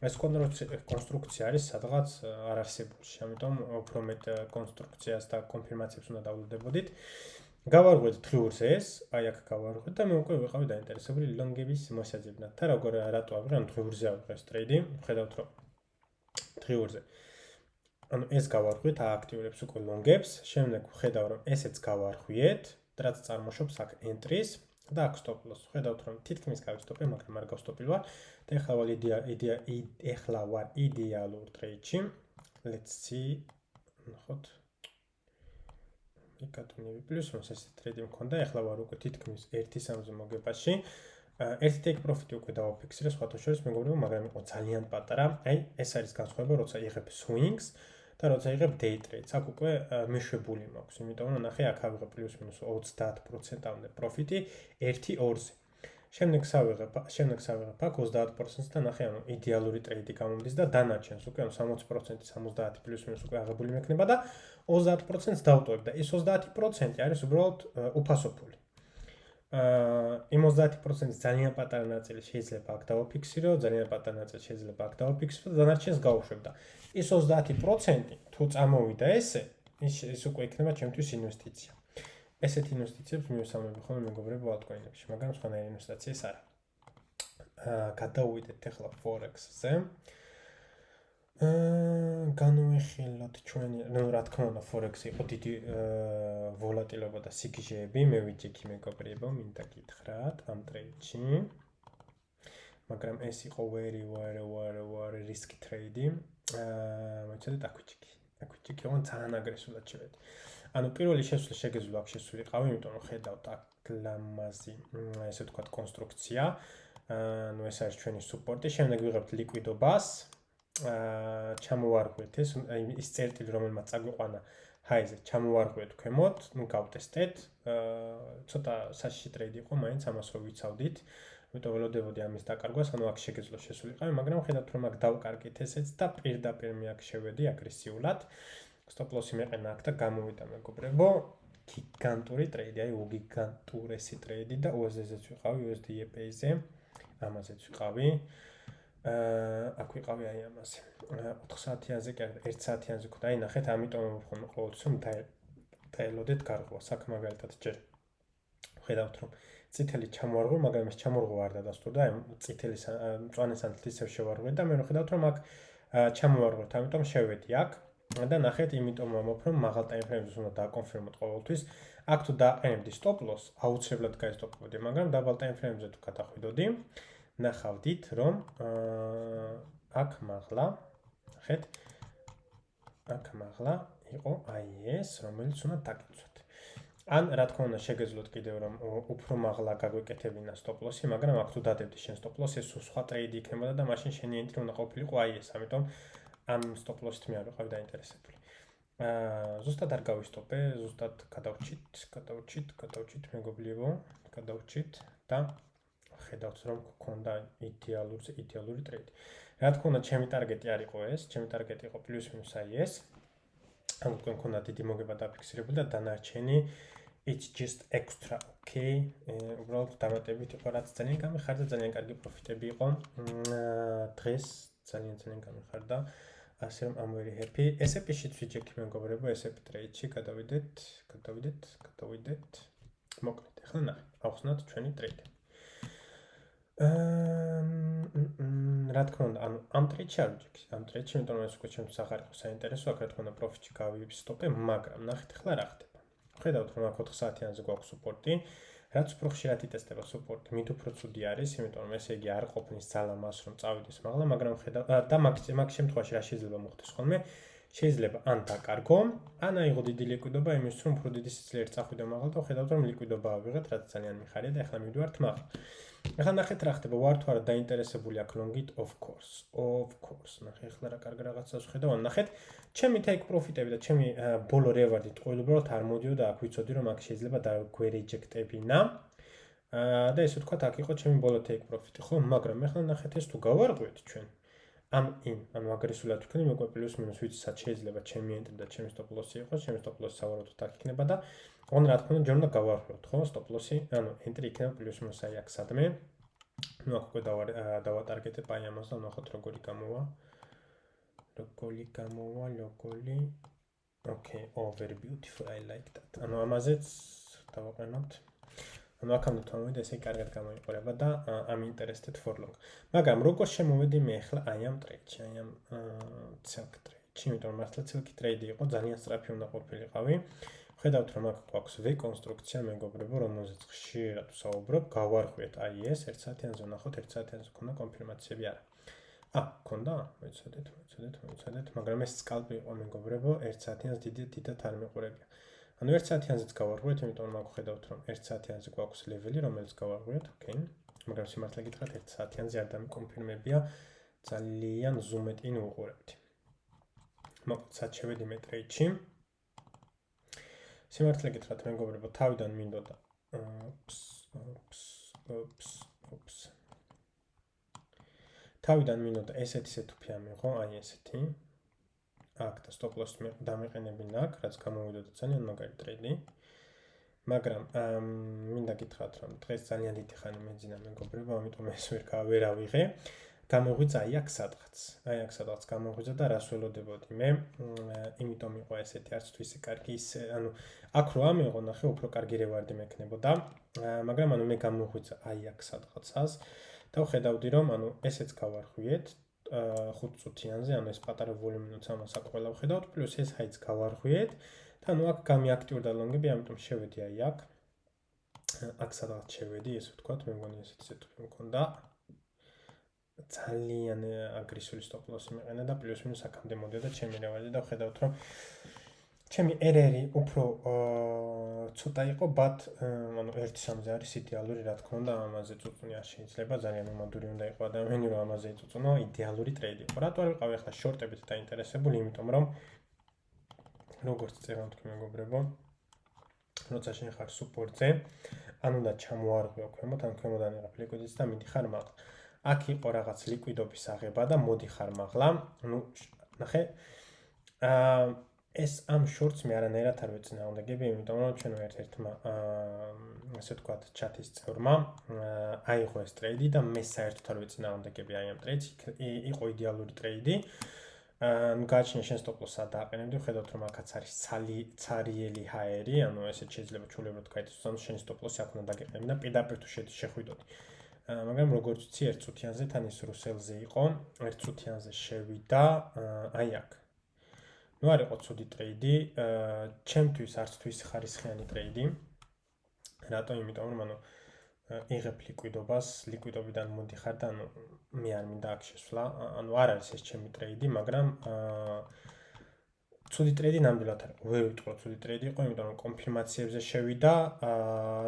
ეს კონსტრუქცია არის სადღაც არ არსებულში, ამიტომ უფრო მეტ კონსტრუქციას და კონფირმაციებს უნდა დავუდებოდით. გავარღვეთ დღიურზე ეს, აი აქ გავარღვეთ და მე უკვე ვიყავი დაინტერესებული ლონგების მოსაძებნად. და როგორ რატო ავიღე, ანუ დღიურზე ავიღე ეს ტრეიდი, ხედავთ რომ დღიურზე. ანუ ეს გავარღვით, ააქტიურებს უკვე ლონგებს, შემდეგ ვხედავ რომ ესეც გავარღვიეთ, რაც წარმოშობს აქ entries და აქ stop loss. ხედავთ რომ თითქმის გავისტოპე, მაგრამ არ გავსტოპილვარ. და ეხლა ვარ იდეალურ ტრეიდში. Let's see. ნახოთ. იკატუნები პლუს რომ ეს ტრეიდი მქონდა, ეხლა ვარ უკვე თითქმის 1-3-ზე მოგებაში. ერთი take profit უკვე დავაფიქსირე, სხვათა შორის მეგობრებო, მაგრამ იყო ძალიან პატარა. აი, ეს არის განსხვავება, როცა იღებ swings და როცა იღებ day trades. აქ უკვე მეშვებული მაქვს, იმიტომ რომ ნახე, აქ ავიღე პლუს მინუს 30%-ამდე პროფიტი 1-2-ზე. შემდეგ სავიღებ აქ 30%-ს და ნახე, ანუ იდეალური ტრეიდი გამომდის და დანარჩენს უკვე 60% 70 პლუს მინუს უკვე აღებული მექნება და 30%-ს დავტოვებ და ეს 30% არის უბრალოდ უფასოფული. იმ 30%-ის ძალიან პატარა ნაწილი შეიძლება აქ დავაფიქსირო, ძალიან პატარა ნაწილი შეიძლება აქ დავაფიქსირო და დანარჩენს გავუშვებ და ეს 30% თუ წამოვიდა ესე, ის უკვე იქნება ჩემთვის ინვესტიცია. ესეთ ინვესტიციებს მივესალმები ხოლმე მეგობრებო altcoin-ებში, მაგრამ სხვანაირი ინვესტიცია ეს არა. გადავიდეთ ახლა forex-ზე. განვიხილოთ ჩვენი, ну, რა თქმა უნდა, forex-ი იყო დიდი ვოლატილობა და სიგიჟეები, მე ვიჯექი მეგობრებო, მინდა გითხრათ ამ ტრეიდში. მაგრამ ეს იყო very risky trade-ი. მოიცადეთ აქ ვიჯექი. აქ ვიჯექი, ოღონდ ძალიან აგრესიულად შევედი. ანუ პირველი შესვლა შეგეძლო აქ შესულიყავი, იმიტომ რომ ხედავთ აქ ლამაზი, ესე ვთქვათ, კონსტრუქცია. ну, ეს არის ჩვენი სუპორტი, შემდეგ ვიღებთ ლიკვიდობას. ჩამოვარღვეთ ის წერტილი, რომელმაც წაგვიყვანა ჰაიზე, ჩამოვარღვეთ ქვემოთ, ну, გავტესტეთ. ცოტა საშიში ტრეიდი იყო, მაინც ამას რო ვიცავდით. იმიტომ ველოდებოდი ამის დაკარგვას, ანუ აქ შეგეძლო შესულიყავი, მაგრამ ხედავთ რომ აქ დავკარგეთ ესეც და პირდაპირ მე აქ შევედი აგრესიულად. Stop loss-ი მეყენა აქ და გამოვიდა მეგობრებო, გიგანტური ტრეიდი, აი უგიგანტურესი ტრეიდი და USD-ზეც ვიყავი, USD-ზე, ამაზეც ვიყავი. აქ ვიყავი აი ამაზე. 4 საათიანზე კი არა, 1 საათიანზე ქონდა. აი ნახეთ, ამიტომ ვხომ ყოველთვის რომ დაელოდეთ გარღვას. აქ მაგალითად ჯერ ხედავთ რომ წითელი ჩამოვარღვე, მაგრამ ეს ჩამორღვა არ დადასტურდა, აი წითელი მწვანე სანთლით ისევ შევარღვე და მე ხედავთ რომ აქ ჩამოვარღვეთ, ამიტომ შევედი აქ. და ნახეთ, იმიტომ ვამბობ, რომ მაღალ time frame-ზე უნდა დააკონფირმოთ ყოველთვის. აქ თუ დააყენებდი stop loss, აუცილებლად გაისტოპებოდი, მაგრამ double time frame-ზე თუ გადახვიდოდი, ნახავდით, რომ აქ მაღლა, ნახეთ, აქ მაღლა იყო აი ეს, რომელიც უნდა დაგიცვათ. ან რა თქმა უნდა შეგეძლოთ კიდევ რომ უფრო მაღლა გაგვეკეთებინა stop loss-ი, მაგრამ აქ თუ დადებდი შენ stop loss-ი, ეს სხვა ტრეიდი იქნებოდა და მაშინ შენი entry უნდა ყოფილიყო აი ეს, ამიტომ ამ stop loss-ით მე არ ვიყავი დაინტერესებული. ზუსტად არ გავისტოპე, ზუსტად გადავჭით მეგობრებო, გადავჭით და ხედავთ რომ გქონდა იდეალური ტრეიდი. რა თქმა უნდა, ჩემი ტარგეტი არ იყო ეს, ჩემი ტარგეტი იყო პლუს მინუს აი ეს. ანუ თქვენ გქონდა დიდი მოგება დაფიქსირებული და დანარჩენი it's just extra okay. უბრალოდ დამატებით იყო, რაც ძალიან გამიხარდა, ძალიან კარგი პროფიტები იყო. დღეს ძალიან გამიხარდა. ასე რომ I'm very happy. SP-შიც ვიჯექი მეგობრებო, SP ტრეიდში გადავიდეთ. მოკლედ, ახლა ნახეთ, ავხსნათ ჩვენი ტრეიდი. რა თქმა უნდა, ანუ ამ ტრეიდში არ ვიჯექი. ამ ტრეიდში, იმიტომ რომ ეს უკვე ჩემთვის აღარ იყო საინტერესო, აქ რა თქმა უნდა პროფიტში გავისტოპე, მაგრამ ნახეთ ახლა რა ხდება. ხედავთ რომ აქ 4 საათიანზე გვაქვს სუპორტი. რაც უფრო ხშირად იტესტება სუპორტი, მით უფრო ცუდი არის, იმიტომ რომ ესე იგი არ ყოფნის ძალა მას რომ წავიდეს მაღლა, მაგრამ ხედავ და მაგ შემთხვევაში რა შეიძლება მოხდეს ხოლმე? შეიძლება ან დაკარგო, ან აიღო დიდი ლიკვიდობა იმისთვის, რომ უფრო დიდი სიძლიერით წახვიდე მაღლა და ხედავთ რომ ლიკვიდობა ავიღეთ, რაც ძალიან მიხარია და ახლა მივდივართ მაღლა. ახლა ნახეთ რა ხდება, ვარ თუ არა დაინტერესებული აქ long-ით, of course. ნახე ახლა რა კარგი რაღაცას ვხედავ, ნახეთ, ჩემი take profit-ები და ჩემი ბოლო reward-ი ტყუილ უბრალოდ არ მოდიოდა, აქ ვიცოდი რომ აქ შეიძლება დაგვერეჯექტებინა. და ესე ვთქვათ, აქ იყო ჩემი ბოლო take profit-ი, ხო? მაგრამ ახლა ნახეთ ეს თუ გავარღვევთ ჩვენ. ანუ აგრესულად ვქნი, მე უკვე პლუს მინუს ვიცი სად შეიძლება ჩემი ენტრი და ჩემი stop loss-ი იყოს, ჩემი stop loss-ი სავარაუდოდ აქ იქნება და ოღონდ რა თქმა უნდა ჯერ უნდა გავარღვევთ, ხო, stop loss-ი, ანუ ენტრი იქნება პლუს მინუს აი აქ სადმე. ნუ აქ უკვე დავატარგეტებ აი ამას და ვნახოთ როგორი გამოვა. ლოგოლი. Okay, oh very beautiful. I like that. ანუ ამაზეც დავაყენებთ. ანუ აქამდე თამოვიდა ესე კარგად გამოიყურება და I'm interested for long. მაგრამ როგორ შემოვედი მე ახლა აი ამ ტრეიდში, აი ამ silk ტრეიდში, იმიტომ რომ მართლა silk ტრეიდი იყო, ძალიან სწრაფი უნდა ყოფილიყავი. ხედავთ რომ აქ გვაქვს V-კონსტრუქცია, მეგობრებო, რომელზეც ხშირად ვსაუბრობ, გავარღვიეთ აი ეს 1 საათიანზე ვნახოთ, 1 საათიანზე ქონდა კონფირმაციები არა. ქონდა? მოიცადეთ, მაგრამ ეს სკალპი იყო მეგობრებო, 1 საათიანს დიდად არ მეყურებია. ანუ 1 საათიანზეც გავარღვიეთ, იმიტომ რომ აქ ხედავთ რომ 1 საათიანზე გვაქვს ლეველი, რომელიც გავარღვიეთ, ოკეი. მაგრამ სიმართლე გითხრათ 1 საათიანზე არ დამიკონფირმებია, ძალიან ზუმეტი ვუყურებთ. მოკლედ სად შევედი მე ტრეიდში? სიმართლე გითხრათ მეგობრებო, თავიდან მინდოდა თავიდან მინდოდა ესეთ უფია მიყო, აი ესეთი. აქ და stop loss დამეყენებინა აქ, რაც გამოვიდოდა ძალიან მაგარი ტრეიდი. მაგრამ მინდა გითხრათ რომ დღეს ძალიან დიდი ხანი მეძინა მეგობრებო, ამიტომ ეს ვერ ავიღე. გამოღვიძა აი აქ სადღაც გამოღვიძა და რას ველოდებოდი მე. იმიტომ იყო ესეთი არც თუ ისე კარგი ისე, ანუ აქ რო ამეღო ნახე, უფრო კარგი რევარდი მექნებოდა. მაგრამ ანუ მე გამოღვიძა აი აქ სადღაცას და ვხედავდი რომ ანუ ესეც გავარღვიეთ 5 წუთიანზე, ანუ ეს პატარა ვოლუმინოც ამას აქ ყველა ვხედავთ, პლუს ეს აიც გავარღვიეთ და ანუ აქ გამიაქტიურდა ლონგები, ამიტომ შევედი აი აქ. აქ სადღაც შევედი, ესე ვთქვათ, მე მგონი ესეთი სეტუპი მქონდა. ძალიან აგრესიული stop loss-ი მეყენა და პლუს მინუს აქამდე მოდიოდა ჩემი რევარდი და ვხედავთ რომ ჩემი ერერი უფრო ცოტა იყო, but ანუ 1-3-ზე არის იდეალური, რა თქმა უნდა, ამაზე წუწუნი არ შეიძლება, ძალიან მომადური უნდა იყო ადამიანი, რომ ამაზე იწუწუნო, იდეალური ტრეიდი იყო. რატო არ ვიყავი ახლა შორტებით დაინტერესებული, იმიტომ რომ როგორც წერან თქვი მეგობრებო, როცა შენ ხარ სუპორტზე, ან უნდა ჩამოარღვიო ქვემოთ, ან ქვემოდან იღებ ლიკვიდიც და მიდიხარ მაღლა. აქ იყო რაღაც ლიკვიდობის აღება და მოდიხარ მაღლა. ნუ ნახე, ეს ამ შორტს მე არანაირად არ ვეწინააღმდეგები, იმიტომ რომ ჩვენ ერთ-ერთმა ასე ვთქვათ, ჩატის წევრმა აიღო ეს ტრეიდი და მე საერთოდ არ ვეწინააღმდეგები აი ამ ტრეიდს. იყო იდეალური ტრეიდი. გააჩნია შენ stop loss-ად დააყენებდი, ხედავთ რომ აქაც არის ცარიელი ჰაერი, ანუ ესეც შეიძლება ჩვეულებრივად გაიწვიოს, ანუ შენ stop loss-ი აქ უნდა დაგეყენებდი და პირდაპირ თუ შეხვიდოდი. მაგრამ როგორც ვიცი, 1 წუთიანზე თან ის რუსელზე იყო, 1 წუთიანზე შევიდა აი აქ. ნუ არ იყო ცუდი ტრეიდი, ჩემთვის არც თუ ის ხარისხიანი ტრეიდი. რატო? იმიტომ რომ ანუ იღებ ლიკვიდობას, ლიკვიდობიდან მოდიხარ და ანუ მე არ მინდა აქ შესვლა, ანუ არ არის ეს ჩემი ტრეიდი, მაგრამ ცუდი ტრეიდი ნამდვილად არ იყო. ვერ ვიტყვი რომ ცუდი ტრეიდი იყო, იმიტომ რომ კონფირმაციებზე შევიდა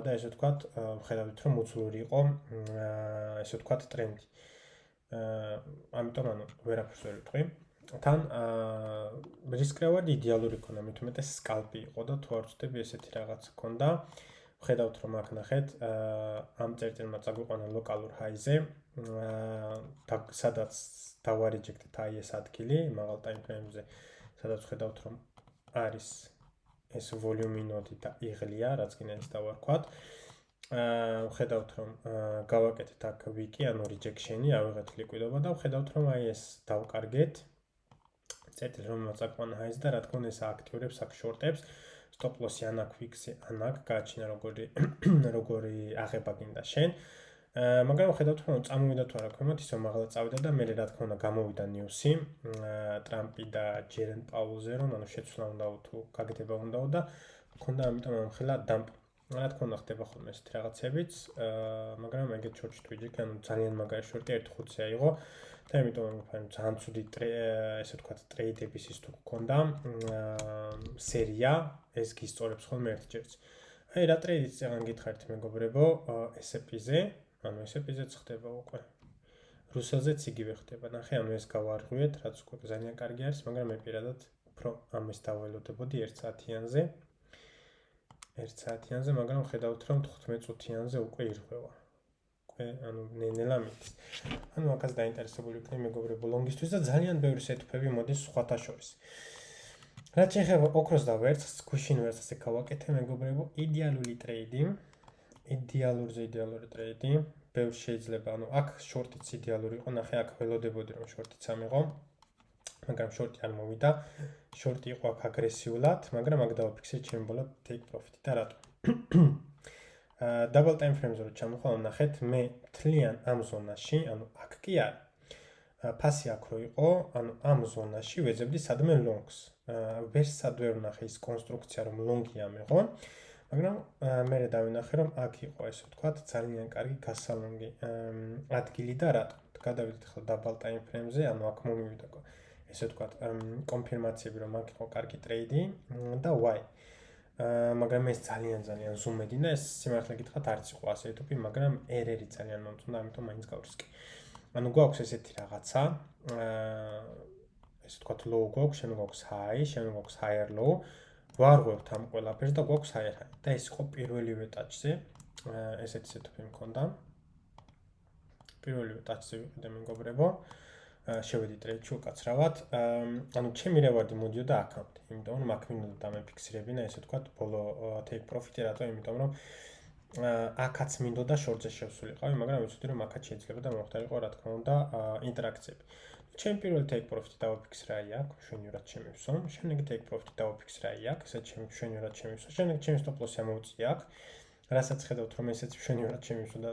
და ესე ვთქვათ, ვხედავთ რომ უძლური იყო ესე ვთქვათ ტრენდი. ამიტომ ანუ ვერაფერს ვერ ვიტყვი. თან risk reward იდეალური ქონა, მით უმეტეს სკალპი იყო და თუ არ ვწდები ესეთი რაღაც ქონდა. ვხედავთ რომ აქ ნახეთ, ამ წერტილმა წაგვიყვანა ლოკალურ ჰაიზე, სადაც დავარეჯექტეთ აი ეს ადგილი, მაღალ time frame-ზე, სადაც ვხედავთ რომ არის ეს ვოლიუმინოდი და იღლია, რაც კიდე ის დავარქვათ. ვხედავთ რომ გავაკეთეთ აქ ვიკი, ანუ rejection-ი, ავიღეთ ლიკვიდობა და ვხედავთ რომ აი ეს დავკარგეთ. წერტილი რომელმაც აკვანა ჰაიზე და რა თქმა უნდა ეს აქტიურებს აქ შორტებს. stop loss-ი ან აქ ფიქსი, ან აქ გააჩინა როგორი აღება გინდა შენ. მაგრამ ვხედავთ რომ წამოვიდა თუ არა ქვემოთ, ისე მაღლა წავიდა და მე რა თქმა უნდა გამოვიდა ნიუსი, ტრამპი და ჯერენ პაულზე, რომ ანუ შეცვლა უნდა თუ გაგდება უნდა და მქონდა ამიტომ ამხელა დამპ. რა თქმა უნდა ხდება ხოლმე ესეთი რაღაცებიც, მაგრამ ეგეთ შორტში თუ იჯექი, ანუ ძალიან მაგარი შორტი 1.5-ზე აიღო და იმიტომ რომ ძალიან ცუდი ესე ვთქვათ ტრეიდების ის თუ გქონდა სერია, ეს გისწორებს ხოლმე ერთჯერს. აი რა ტრეიდიც წეგან გითხარით მეგობრებო, SP-ზე, ანუ SP-ზეც ხდება უკვე. რუსელზეც იგივე ხდება. ნახე, ანუ ეს გავარღვიეთ, რაც უკვე ძალიან კარგი არის, მაგრამ მე პირადად უფრო ამის დაველოდებოდი 1 საათიანზე. 1 საათიანზე, მაგრამ ხედავთ რომ 15 წუთიანზე უკვე ირღვევა. უკვე ანუ ნელა მიდის. ანუ აქაც დაინტერესებული ვიქნები მეგობრებო ლონგისთვის და ძალიან ბევრი სეტუპები მოდის სხვათა შორის. რაც შეეხება ოქროს და ვერცხლს, გუშინ ვერცხლს ასე გავაკეთე მეგობრებო, იდეალური ტრეიდი, იდეალური ტრეიდი, ბევრი შეიძლება, ანუ აქ შორტიც იდეალური იყო, ნახე აქ ველოდებოდი რომ შორტიც ამიღო, მაგრამ შორტი არ მოვიდა, შორტი იყო აქ აგრესიულად, მაგრამ აქ დავაფიქსე ჩემი ბოლა take profit-ი და რატო? Double time frame-ზე რო ჩამოხვალ, ნახეთ, მე თლიან ამ ზონაში, ანუ აქ კი არა. ფასი აქ რო იყო, ანუ ამ ზონაში ვეძებდი სადმე longs. ვერ სადვე ვნახე ის კონსტრუქცია რომ longi ამიღო, მაგრამ მე დავინახე რომ აქ იყო ესე ვთქვათ ძალიან კარგი გასალონგი ადგილი და რატო? გადავიდეთ ახლა double time frame-ზე, ანუ აქ მომივიდა ესე ვთქვათ კონფირმაციები რომ აქ იყო კარგი ტრეიდი და why? მაგრამ ეს ძალიან ზუმედი და ეს სიმართლე გითხრათ არც იყო ასე ეტოპი, მაგრამ ერერი ძალიან მომწონდა, ამიტომ მაინც გავრისკი. ანუ გვაქვს ესეთი რაღაცა, ესე ვთქვათ low გვაქვს, შენ გვაქვს high, შენ გვაქვს higher low, ვარღვევთ ამ ყველაფერს და გვაქვს higher high. და ეს იყო პირველივე ტაჩზე, ესეთი სეტუპი მქონდა. პირველივე ტაჩზე ვიყიდე მეგობრებო. შევედი ტრეიდში უკაცრავად. ანუ ჩემი რევარდი მოდიოდა აქამდე, იმიტომ რომ აქ მინდოდა დამეფიქსირებინა, ესე ვთქვათ, ბოლო take profit-ი რატო, იმიტომ რომ აქაც მინდოდა შორტზე შევსულიყავი, მაგრამ ვიცოდი რომ აქაც შეიძლება და მოხდარიყო რა თქმა უნდა ინტერაქციები. ჩემი პირველი take profit-ი დავაფიქსირე აი აქ, მშვენივრად შემივსო. შემდეგ take profit-ი დავაფიქსირე აი აქ, ესეც მშვენივრად შემივსო. შემდეგ ჩემი stop loss-ი ამოვწია აქ. რასაც ხედავთ რომ ესეც მშვენივრად შემივსო და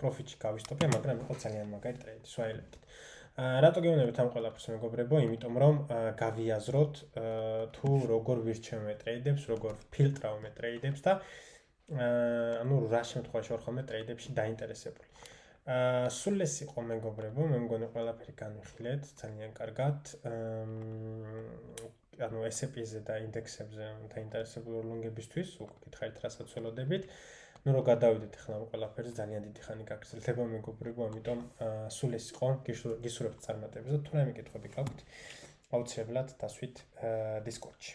profit-ში გავისტოპე, მაგრამ იყო ძალიან მაგარი ტრეიდი, სვაილებდით. რატო გეუბნებით ამ ყველაფერს მეგობრებო? იმიტომ რომ გავიაზროთ თუ როგორ ვირჩევ ტრეიდებს, როგორ ფილტრავ ტრეიდებს და ანუ რა შემთხვევაში ვარ ხოლმე ტრეიდებში დაინტერესებული. სულ ეს იყო მეგობრებო, მე მგონი ყველაფერი განვიხილეთ ძალიან კარგად. ანუ S&P-ზე და ინდექსებზე დაინტერესებული ლონგებისთვის, უკვე გითხარით რასაც ველოდებით. ნუ რო გადავიდეთ ახლა ამ ყველაფერზე ძალიან დიდი ხანი გაგრძელდება მეგობრებო, ამიტომ სულ ეს იყო, გისურვებთ წარმატებას და თუ რაიმე კითხვები გაქვთ, აუცილებლად დასვით Discord-ში.